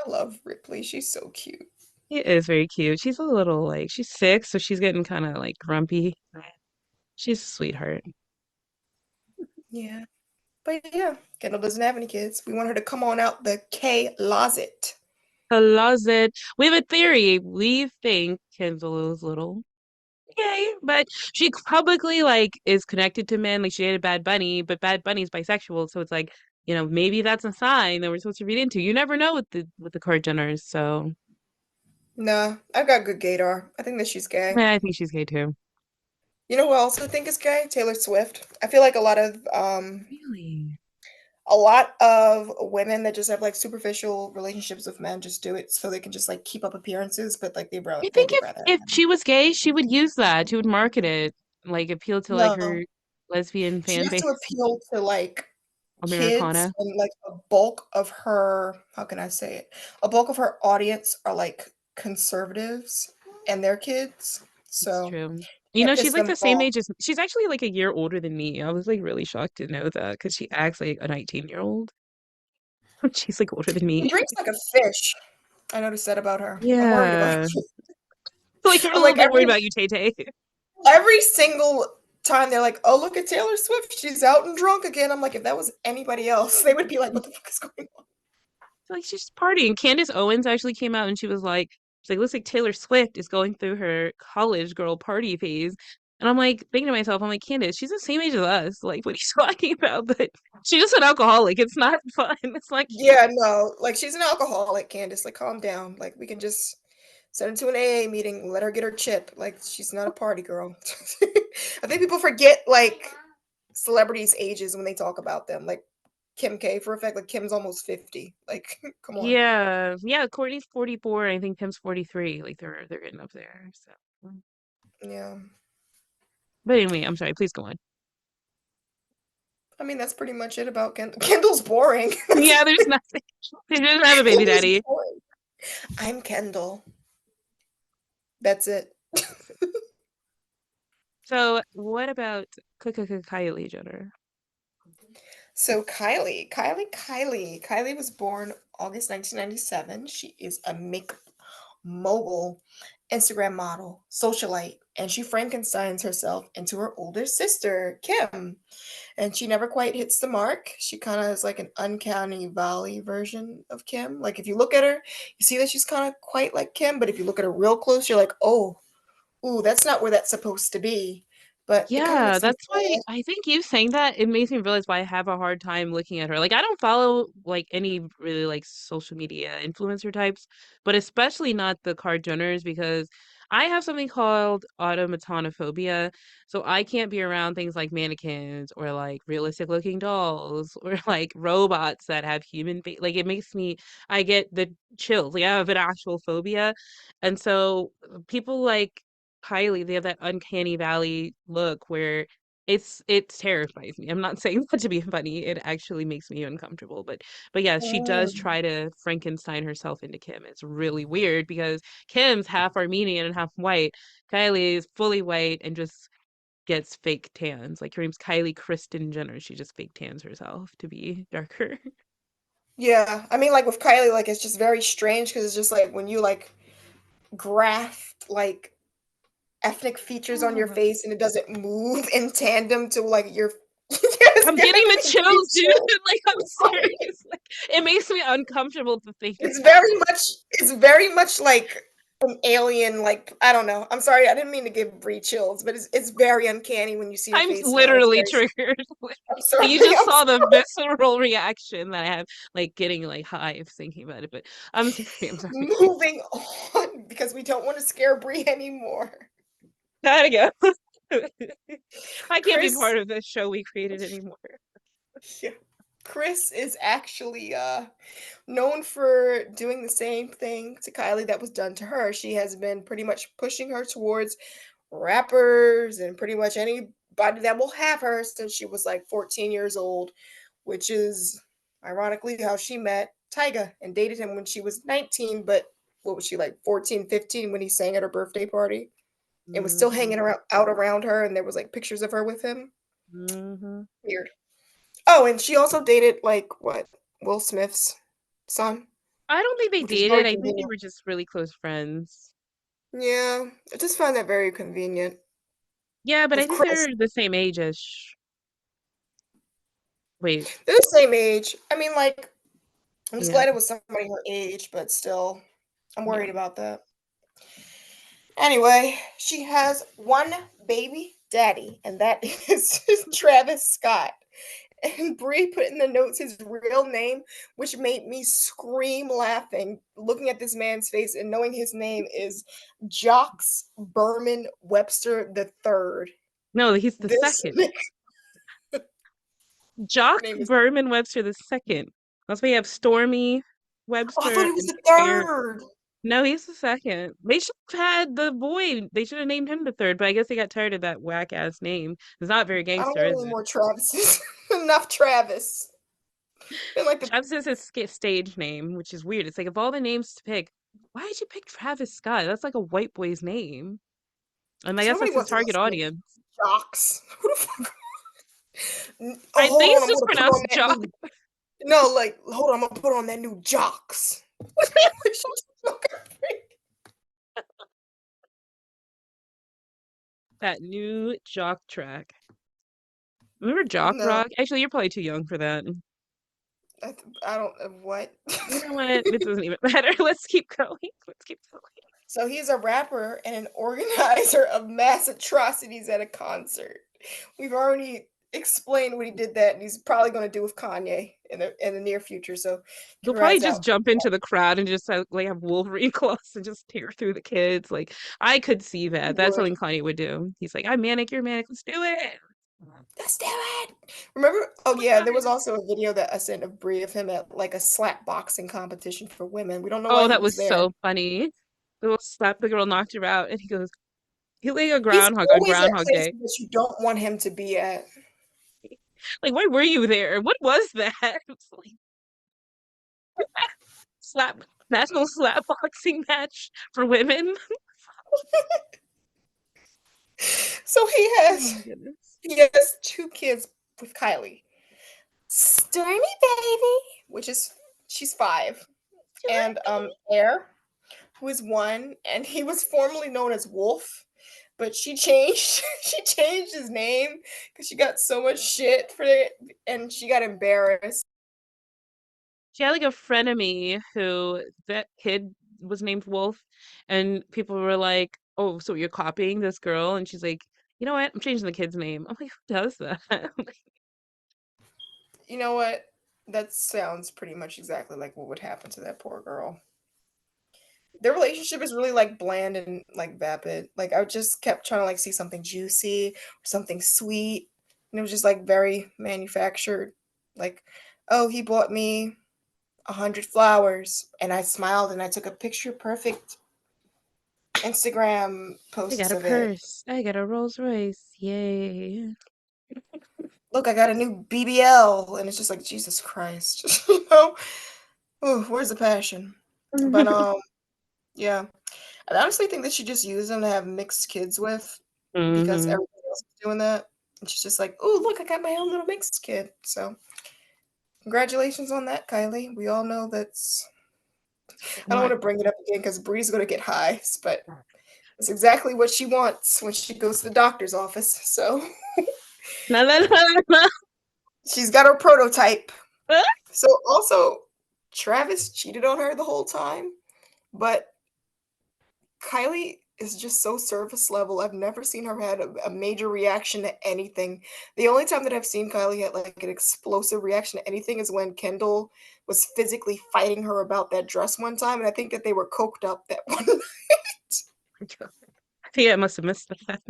I love Ripley. She's so cute. He is very cute. She's a little like she's 6, so she's getting kind of like grumpy. She's a sweetheart. Yeah. But yeah, Kendall doesn't have any kids. We want her to come on out the K closet. Closet. We have a theory. We think Kendall is little gay, but she publicly like is connected to men. Like she dated Bad Bunny, but Bad Bunny's bisexual, so it's like, maybe that's a sign that we're supposed to read into. You never know with the KarJenners, so Nah, I've got good gaydar. I think that she's gay. yeah, I think she's gay too. You know who I also think is gay? Taylor Swift. I feel like Really? a lot of women that just have like superficial relationships with men just do it so they can just like keep up appearances, but like I they think would if rather have if men. she was gay, she would use that. She would market it, like appeal to like No, her lesbian she fan has to base, appeal to like kids Americana. and like a bulk of her, how can I say it? A bulk of her audience are like conservatives and their kids. It's So true. can't She's piss like them the same off. age as she's actually like a year older than me. I was like really shocked to know that because she acts like a 19-year-old. She's like older than She me. drinks like a fish. I noticed that about her. I'm worried about Yeah. her. Like I'm a I'm little like bit worried about you, Tay Tay. every single time they're like, "Oh, look at Taylor Swift. She's out and drunk again." I'm like, if that was anybody else, they would be like, "What the fuck is going on?" Like she's just partying. Candace Owens actually came out and she's like, looks like Taylor Swift is going through her college girl party phase. And I'm like thinking to myself, I'm like, Candace, she's the same age as us. Like, what are you talking about? But she's just an alcoholic. It's not fun. It's not cute. Yeah, no, like she's an alcoholic, Candace. Like, calm down. Like, we can just send her to an AA meeting, let her get her chip. Like, she's not a party girl. I think people forget like celebrities' ages when they talk about them. Like Kim K, for a fact, like Kim's almost 50. Like, come on. Yeah. Yeah. Courtney's 44. And I think Tim's 43. Like they're getting up there. So Yeah. but anyway, I'm sorry, please go on. I mean, that's pretty much it about Kendall. Kendall's boring. That's Yeah, there's nothing. She doesn't have a baby Kendall's daddy. boring. I'm Kendall. That's it. So what about Kylie Jenner? So Kylie was born August 1997. She is a makeup mogul, Instagram model, socialite, and she Frankensteins herself into her older sister, Kim. And she never quite hits the mark. She kind of is like an uncanny valley version of Kim. Like if you look at her, you see that she's kind of quite like Kim, but if you look at her real close, you're like, oh, ooh, that's not where that's supposed to be. But it kind of Yeah, makes me that's why sad. I think you saying that it makes me realize why I have a hard time looking at her. Like I don't follow like any really like social media influencer types, but especially not the KarJenners because I have something called automatonophobia. So I can't be around things like mannequins or like realistic looking dolls or like robots that have human face. Like it makes me I get the chills. Like I have an actual phobia. And so people like Kylie, they have that uncanny valley look where it terrifies me. I'm not saying that to be funny. It actually makes me uncomfortable. But yeah, she does Mm. try to Frankenstein herself into Kim. It's really weird because Kim's half Armenian and half white. Kylie is fully white and just gets fake tans. Like her name's Kylie Kristen Jenner. She just fake tans herself to be darker. Yeah, I mean, like with Kylie, like it's just very strange because it's just like when you like graft like ethnic features on your face and it doesn't move in tandem to like your it's I'm getting giving the me chills, dude. chills. Like I'm serious. Like it makes me uncomfortable to think It's about very it. much it's very much like an alien, like I don't know. I'm sorry, I didn't mean to give Bree chills, but it's very uncanny when you see her I'm face now. It's literally very triggered. I'm Like sorry, you just I'm saw the sorry. visceral reaction that I have, like getting like hives thinking about it. But I'm sorry. I'm sorry. Moving on because we don't want to scare Bree anymore. Gotta go. I can't be Chris part of this show we created anymore. yeah. Chris is actually known for doing the same thing to Kylie that was done to her. She has been pretty much pushing her towards rappers and pretty much anybody that will have her since she was like 14 years old, which is ironically how she met Tyga and dated him when she was 19, but what was she like 14, 15 when he sang at her birthday party and was still Hmm. hanging around out around her and there was like pictures of her with him. Hmm. Weird. Oh, and she also dated like what? Will Smith's son, I don't think they which is dated. very I think they convenient. were just really close friends. Yeah, I just find that very convenient Yeah, but I with think Chris. they're the same age as. Wait. They're the same age. I mean, like, I'm just Yeah. glad it was somebody her age, but still, I'm Yeah. worried about that. Anyway, she has one baby daddy, and that is Travis Scott. And Bree put in the notes his real name, which made me scream laughing, looking at this man's face and knowing his name is Jocks Berman Webster the Third. No, he's the This second. Jock name is. Berman Webster the second. That's why you have Stormy Oh, I thought Webster it was and the Aaron. third. No, he's the second. They should have had the boy. They should have named him the third, but I guess they got tired of that whack ass name. It's not very I don't gangster, want is any it? more Travises. Enough Travis. Been like the Travis is his stage name, which is weird. It's like of all the names to pick, why did you pick Travis Scott? That's like a white boy's name. And I because guess nobody that's his wants to target listen to audience. Jocks. Who the fuck? Oh, I hold think on. it's I'm just gonna put on pronounced that Jock. new. No, like, hold on. I'm gonna put on that new Jocks. That new Jock track. Remember Jock No, Rock? Actually, you're probably too young for that. I don't. What? You know what? It doesn't even matter. Let's keep going. Let's keep going. So he's a rapper and an organizer of mass atrocities at a concert. We've already explained what he did that, and he's probably going to do with Kanye in the near future. So They'll probably congrats just out. jump into the crowd and just like have Wolverine claws and just tear through the kids. Like I could see He that. That's would. something Kanye would do. He's like, I'm manic, you're manic. Let's do it. Let's do it. Remember? Oh yeah, there was also a video that I sent of Brie of him at like a slap boxing competition for women. We don't know why Oh, he that was was there. so funny. The little slap the girl knocked her out, and he goes, he like a He's groundhog on always at Groundhog places Day. that you don't want him to be at. Like, why were you there? What was that? It's like slap national slap boxing match for women. So Oh my goodness. he has two kids with Kylie. Stormy Baby, which is she's 5, and Air, who is 1, and he was formerly known as Wolf, but she changed she changed his name because she got so much shit for it, and she got embarrassed. She had like a frenemy who that kid was named Wolf, and people were like, "Oh, so you're copying this girl?" And she's like, "You know what? I'm changing the kid's name." I'm like, "Who does that?" You know what? That sounds pretty much exactly like what would happen to that poor girl. Their relationship is really like bland and like vapid. Like I just kept trying to like see something juicy or something sweet. And it was just like very manufactured. Like, oh, he bought me 100 flowers. And I smiled and I took a picture perfect Instagram I got posts a of it. purse. I got a Rolls Royce. Yay. Look, I got a new BBL. And it's just like, Jesus Christ. You know? Ooh, where's the passion? But yeah. I honestly think that she just used them to have mixed kids with because hmm everybody else is doing that. And she's just like, "Oh, look, I got my own little mixed kid." So, congratulations on that, Kylie. We all know that's I don't want What? to bring it up again because Bree's going to get hives, but it's exactly what she wants when she goes to the doctor's office. So, La, la, la, la, she's got her prototype. la. So, also, Travis cheated on her the whole time, but Kylie is just so surface level. I've never seen her had a major reaction to anything. The only time that I've seen Kylie had like an explosive reaction to anything is when Kendall was physically fighting her about that dress one time, and I think that they were coked up that one night. I think I must have missed that.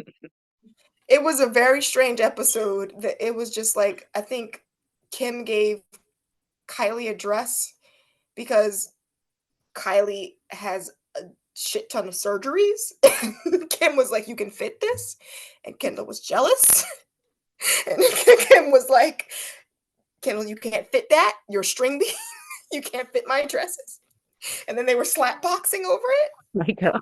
It was a very strange episode. That it was just like I think Kim gave Kylie a dress because Kylie has a shit ton of surgeries. Kim was like, "You can fit this," and Kendall was jealous. And Kim was like, "Kendall, you can't fit that. You're string bean. You can't fit my dresses." And then they were slap boxing over it. My God,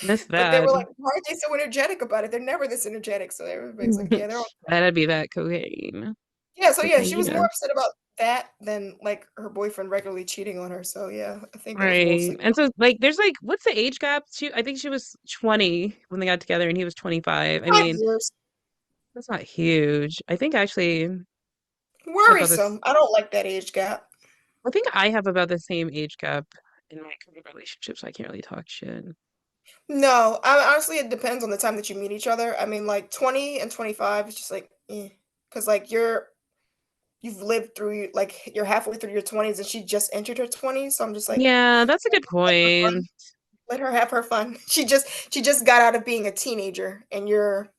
missed But they that. were like, "Why are they so energetic about it? They're never this energetic." So everybody's like, "Yeah, they're all That'd be that cocaine. yeah." So yeah, she was more Cocaine. upset about that than like her boyfriend regularly cheating on her. So yeah, I think that was Right. mostly And so like there's like what's the age gap? I think she was 20 when they got together and he was 25. I mean, 5 years. that's not huge. I think actually have about this Worrisome. I don't like that age gap. I think I have about the same age gap in my current relationship, so I can't really talk shit. No, honestly, it depends on the time that you meet each other. I mean, like 20 and 25 is just like, because like you've lived through like you're halfway through your 20s and she just entered her 20s. So I'm just like, Yeah, that's a good let her fun. point. Let her have her fun. She just got out of being a teenager and you're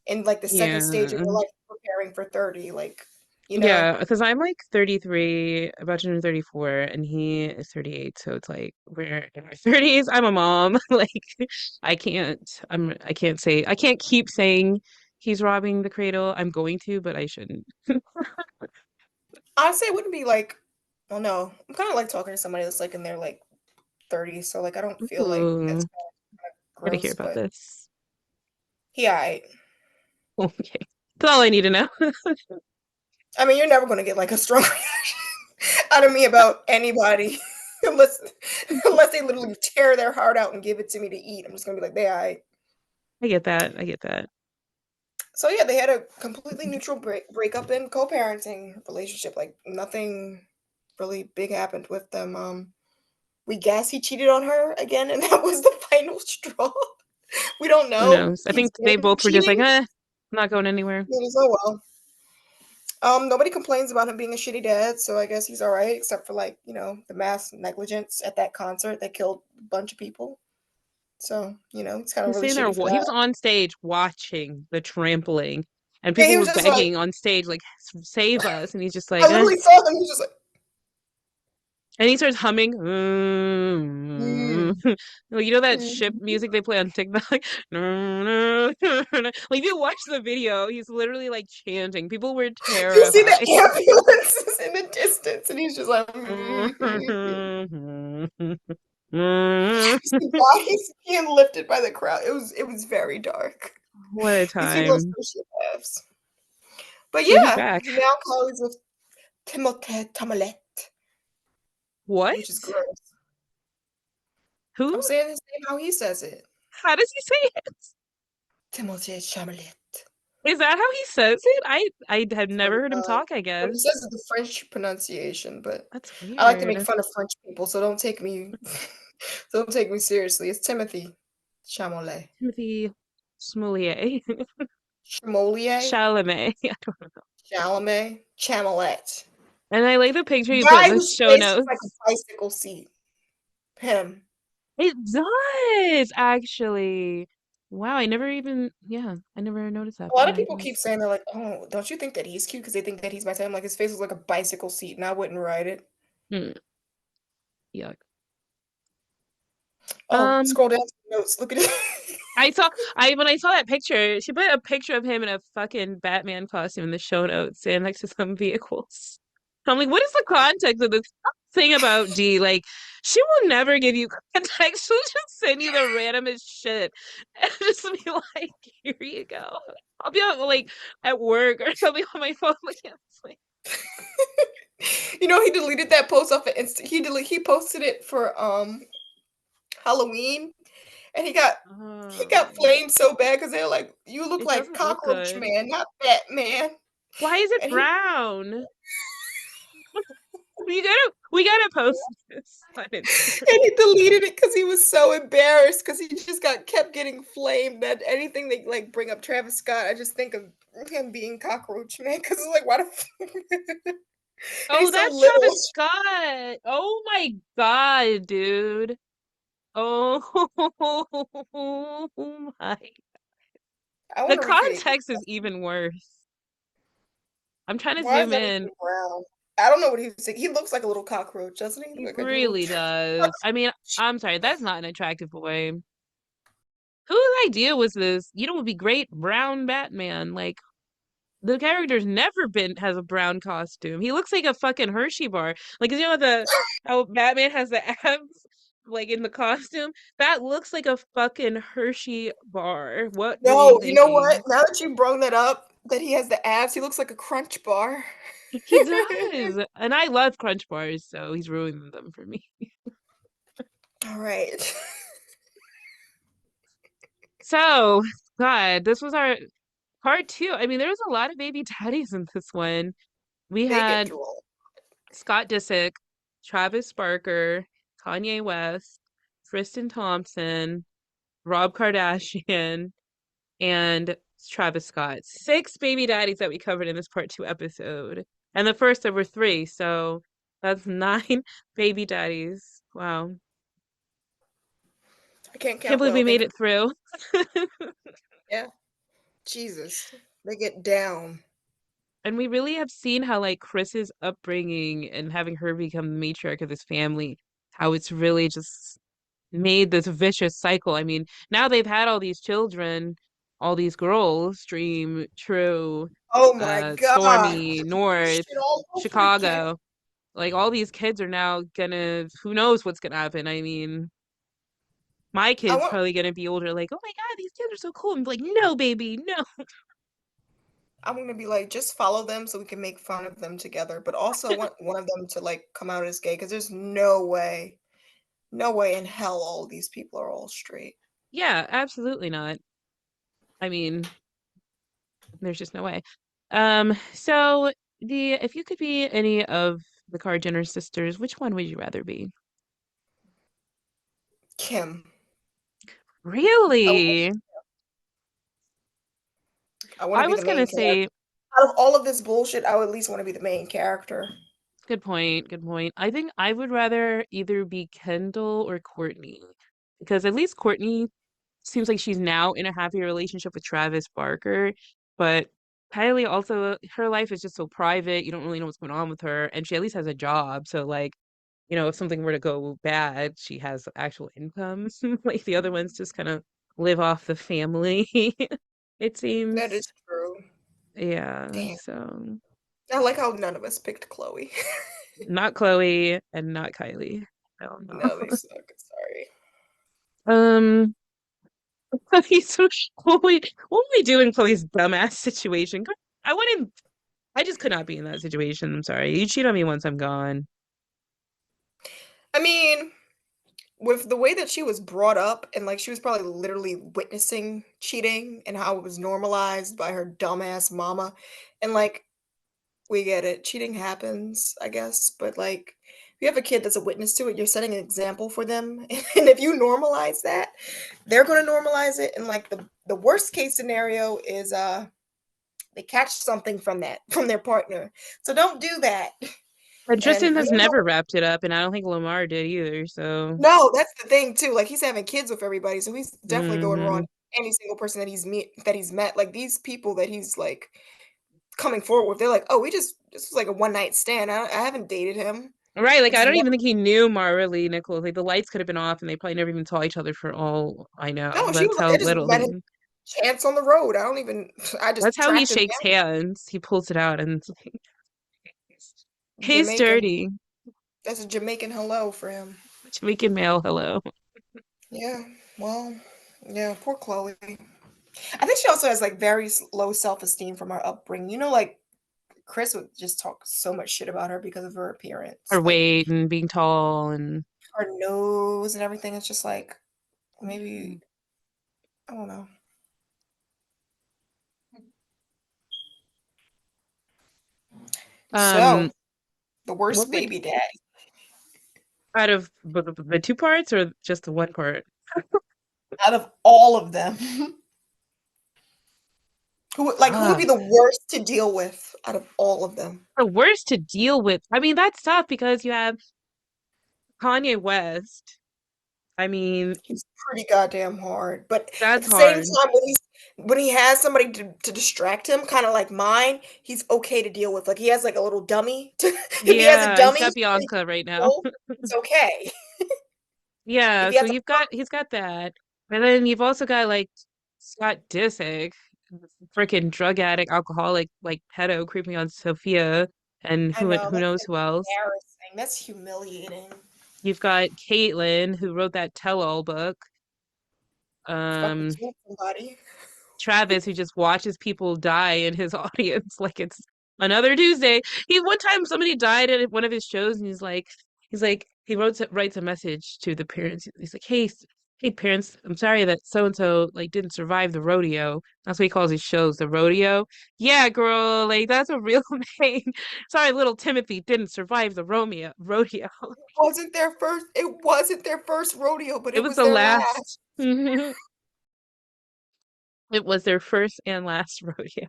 in like the second stage of Yeah. your life preparing for 30, like, you know. Yeah, because I'm like 33, about to turn 34, and he is 38. So it's like we're in our 30s. I'm a mom. Like I can't say I can't keep saying he's robbing the cradle. I'm going to, but I shouldn't. Honestly, it wouldn't be like, well, no, I'm kind of like talking to somebody that's like in their like 30s, so like I don't feel like that's Ooh, gotta hear gross, about but this. yeah, Okay. That's all I need to know. I mean, you're never gonna get like a strong reaction out of me about anybody unless unless they literally tear their heart out and give it to me to eat. I'm just gonna be like, they I I get that. I get that. so yeah, they had a completely neutral breakup and co-parenting relationship. Like nothing really big happened with them. We guess he cheated on her again, and that was the final straw. We don't Who know. knows? I He's think they been both were just like, cheating. I'm not going anywhere. It is oh well. Nobody complains about him being a shitty dad, so I guess he's all right, except for like, the mass negligence at that concert that killed a bunch of people. So, it's kind of He's really sitting there, shitty for he that. was on stage watching the trampling, and Yeah, people he were was just like, begging on stage, like, save us. And he's just I like, eh. literally saw him. He was just like, And he starts humming. mm, Like, you know that ship mm. music they play on TikTok? Like, if you watch the video, he's literally like chanting. People were You see the terrified. ambulances in the distance, and he's just like, You see bodies being lifted by the crowd. It was very dark. What a These people are time. so shit laughs. But So he's yeah, back. now Kylie's with Timothée Chalamet, What? which is gross. I'm Who? saying his name how he says it. How does he say it? Timothée Chalamet. Is that how he says it? I have Swear to never heard him God. talk, I But he guess. says it the French pronunciation, but That's I like to make weird. fun of French people, so don't take me don't take me seriously. It's Timothy Chalamet. Timothy Smoulier. Chamolier? Chalamet. I don't know. Chalamet? Chalamet. And I like the picture you put in Guy the whose show face looks like a notes. bicycle seat. Him. It does, actually. Wow, I never noticed that, A but lot of yeah, it people keep does. saying they're like, "Oh, don't you think that he's cute?" Because they think that he's my type. I'm like, his face looks like a bicycle seat, and I wouldn't ride it. Hmm, yuck. Oh, Um, scroll down to the notes. Look at it. when I saw that picture, she put a picture of him in a fucking Batman costume in the show notes and next to some vehicles. I'm like, what is the context of this thing about D? Like, she will never give you context. She'll just send you the randomest shit and just be like, here you go. I'll be out like at work or something on my phone looking at this like, You know, he deleted that post off of Insta. He posted it for Halloween, and he got oh, flamed so bad because they're like, "You look it like doesn't look Cockroach good. Man, not Batman." Why is it And he brown? We gotta post this on Instagram. and he deleted it because he was so embarrassed because he just kept getting flamed. That anything they like bring up Travis Scott, I just think of him being Cockroach Man because it's like, why and Oh, he's so that's little. Travis Scott. Oh my God, dude. Oh my. I The want to recreate this. context is even worse. I'm trying to Why is zoom in. everything brown? I don't know what he was saying. He looks like a little cockroach, doesn't he? He Like a little. really does. I mean, I'm sorry, that's not an attractive boy. Whose idea was this? You know, it would be great brown Batman. Like the character's never been has a brown costume. He looks like a fucking Hershey bar. Like you know the how Batman has the abs like in the costume? That looks like a fucking Hershey bar. What were they No, you know what? thinking? Now that you brought that up, that he has the abs, he looks like a crunch bar. He does. And I love crunch bars, so he's ruining them for me. All right. So, God, this was our part two. I mean, there was a lot of baby daddies in this one. We They get had through all. Scott Disick, Travis Barker, Kanye West, Tristan Thompson, Rob Kardashian, and Travis Scott. Six baby daddies that we covered in this part two episode. And the first there were three, so that's nine baby daddies. Wow. I can't Can't count believe well. we Think made of it through. yeah. Jesus. They get down. And we really have seen how like Chris's upbringing and having her become the matriarch of this family, how it's really just made this vicious cycle. I mean, now they've had all these children, all these girls, Dream, True, Oh my God. Stormy, This North, shit all over again. Chicago. Like all these kids are now gonna, who knows what's gonna happen. I mean, my I kid's want probably gonna be older, like, oh my God, these kids are so cool. I'm like, no, baby, no. I'm gonna be like, just follow them so we can make fun of them together, but also want one of them to like come out as gay because there's no way in hell all of these people are all straight. Yeah, absolutely not. I mean, there's just no way. So the if you could be any of the KarJenner sisters, which one would you rather be? Kim. I, w- Really? I want to I be the was gonna main character. say, Out of all of this bullshit, I would at least want to be the main character. good point, good point. I think I would rather either be Kendall or Courtney. Because at least Courtney seems like she's now in a happy relationship with Travis Barker, but Kylie also her life is just so private. You don't really know what's going on with her, and she at least has a job. So like, you know, if something were to go bad, she has actual income. Like the other ones just kind of live off the family, it That seems. is true. Yeah, Damn. so I like how none of us picked Chloe. not Chloe and not Kylie. Hell no. No, they suck. Sorry. Um, okay, so what we do in Chloe's dumbass situation? I wouldn't. I just could not be in that situation. I'm sorry. You cheat on me once, I'm gone. I mean, with the way that she was brought up and like she was probably literally witnessing cheating and how it was normalized by her dumbass mama. And like we get it. Cheating happens, I guess, but like if you have a kid that's a witness to it, you're setting an example for them. And if you normalize that, they're going to normalize it. And like the worst case scenario is they catch something from that from their partner. So don't do that. And And Tristan has you never wrapped it up, and I don't think Lamar did either. So, no, that's the thing too. Like he's having kids with everybody, so he's definitely going wrong. hmm. Any single person that he's met, like these people that he's like coming forward with, they're like, oh, we just this was like a one night stand. I haven't dated him. Right, like This I is don't never even think he knew Mara Lee Nichols. Like the lights could have been off, and they probably never even saw each other for all I know. no. She That's was how like, I just little met him he. chance on the road. I don't even. I That's just how he tracked him shakes down. hands. He pulls it out, and it's like, hey, Jamaican. sturdy, That's a Jamaican hello for him. Jamaican male. Hello. Yeah. Well. Yeah. Poor Chloe. I think she also has like very low self esteem from her upbringing. You know, like Chris would just talk so much shit about her because of her appearance, Her like weight and being tall, and her nose and everything. It's just like maybe I don't know. um, So the what worst would baby daddy out of the two parts or just the one part? out of all of them, who would Ah, be the worst to deal with out of all of them? the worst to deal with. I mean, that's tough because you have Kanye West. I mean, He's pretty goddamn hard, but at that's the same hard. time, when he has somebody to distract him, kind of like mine, he's okay to deal with. Like he has like a little dummy. If he has a Yeah, he's dummy got that he can Bianca right now. control, it's okay. Yeah, If he so has a he's got that. And then you've also got like Scott Disick, freaking drug addict, alcoholic, like pedo creeping on Sophia and I know who that's knows who else. embarrassing. That's humiliating. You've got Caitlyn who wrote that tell-all book. Fuck Um, between somebody. Travis who just watches people die in his audience like it's another Tuesday. He one time somebody died at one of his shows and he's like he writes a message to the parents. He's like, hey parents, I'm sorry that so and so like didn't survive the rodeo. That's what he calls his shows, the rodeo. Yeah, girl, like that's a real name. Sorry, little Timothy didn't survive the Romeo rodeo. It wasn't their first rodeo, but It it was was the their last. last. It was their first and last rodeo.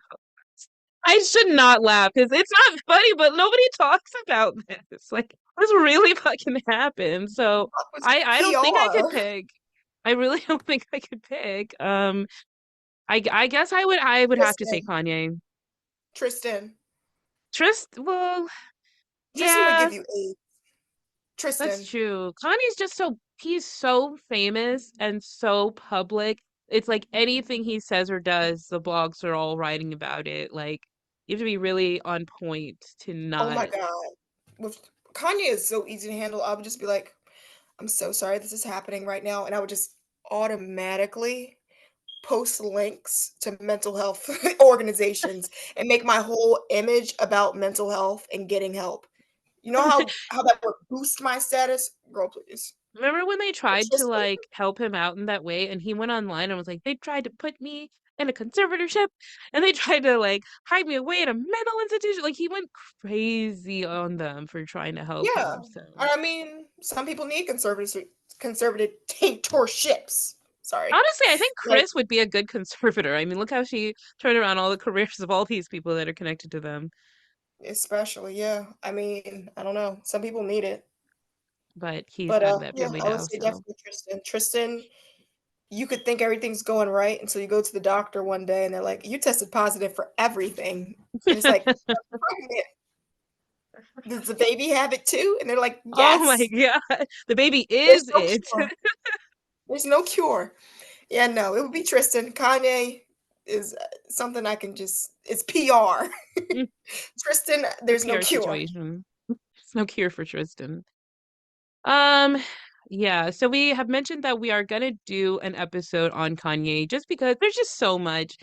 I should not laugh because it's not funny, but nobody talks about this. Like this really fucking happened. So That was I don't think I could PR. pick. I really don't think I could pick. I guess I would have to say Tristan. Kanye. Tristan. Well, Tristan would yeah, give you AIDS. that's Tristan. true. Kanye's just he's so famous and so public. It's like anything he says or does, the blogs are all writing about it. Like you have to be really on point to Oh not. my God. With Kanye is so easy to handle. I would just be like, I'm so sorry this is happening right now. And I would just automatically post links to mental health organizations and make my whole image about mental health and getting help. You know how that would boost my status? Girl, please. Remember when they But tried to Tristan, like help him out in that way and he went online and was like, they tried to put me in a conservatorship and they tried to like hide me away in a mental institution. Like he went crazy on them for trying to help yeah. him. So I mean, some people need conservative ships. Sorry. honestly, I think Like, Chris would be a good conservator. I mean, look how she turned around all the careers of all these people that are connected to them. especially, yeah. I mean, I don't know. Some people need it. But he's But out of that yeah, family I would now, say so definitely Tristan. Tristan, you could think everything's going right until you go to the doctor one day and they're like, you tested positive for everything. And it's like, "I'm pregnant. Does the baby have it too?" And they're like, oh my yes. God. The baby There's is no it. cure. There's no cure. Yeah, no, it would be Tristan. Kanye is something I can just, it's PR. Tristan, The there's no PR cure. situation. There's no cure for Tristan. Um, yeah, so we have mentioned that we are gonna do an episode on Kanye just because there's just so much.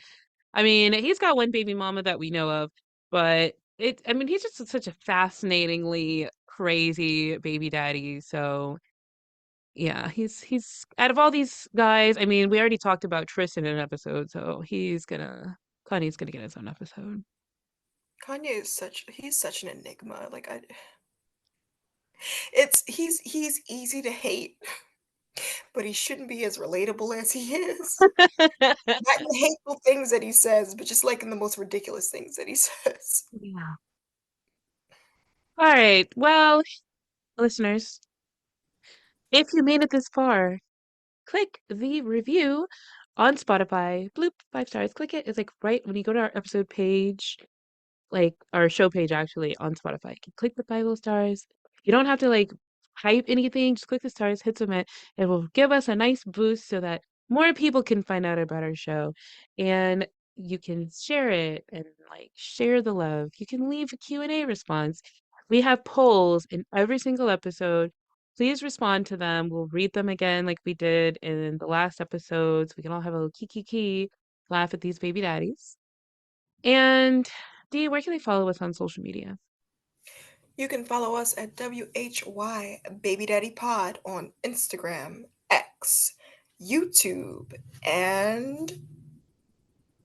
I mean, he's got one baby mama that we know of, but I mean, he's just such a fascinatingly crazy baby daddy. So yeah, he's out of all these guys, I mean, we already talked about Tristan in an episode, so Kanye's gonna get his own episode. Kanye is he's such an enigma. Like it's he's easy to hate, but he shouldn't be as relatable as he is. Not in the hateful things that he says, but just like in the most ridiculous things that he says. Yeah. All right. Well, listeners, if you made it this far, click the review on Spotify. Bloop, 5 stars. Click it. It's like right when you go to our episode page, like our show page actually on Spotify. You can click the 5 stars. You don't have to like hype anything. Just click the stars, hit submit. It will give us a nice boost so that more people can find out about our show. And you can share it and like share the love. You can leave a Q&A response. We have polls in every single episode. Please respond to them. We'll read them again like we did in the last episodes. We can all have a little kiki laugh at these baby daddies. And Dee, where can they follow us on social media? You can follow us at WHY Baby Daddy Pod on Instagram, X, YouTube, and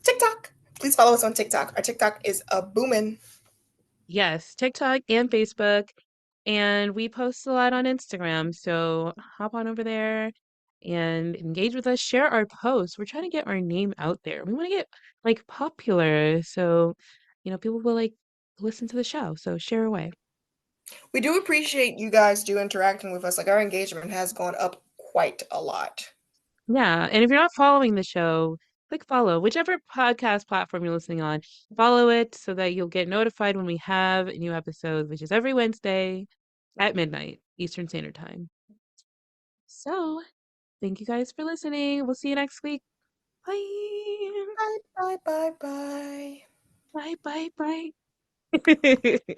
TikTok. Please follow us on TikTok. Our TikTok is a boomin'. Yes, TikTok and Facebook. And we post a lot on Instagram. So hop on over there and engage with us. Share our posts. We're trying to get our name out there. We want to get like popular. So, people will like listen to the show. So share away. We do appreciate you guys do interacting with us. Like our engagement has gone up quite a lot. Yeah. And if you're not following the show, click follow, whichever podcast platform you're listening on. Follow it so that you'll get notified when we have a new episode, which is every Wednesday at midnight Eastern Standard Time. So, thank you guys for listening. We'll see you next week. Bye. Bye, bye, bye, bye. Bye, bye, bye.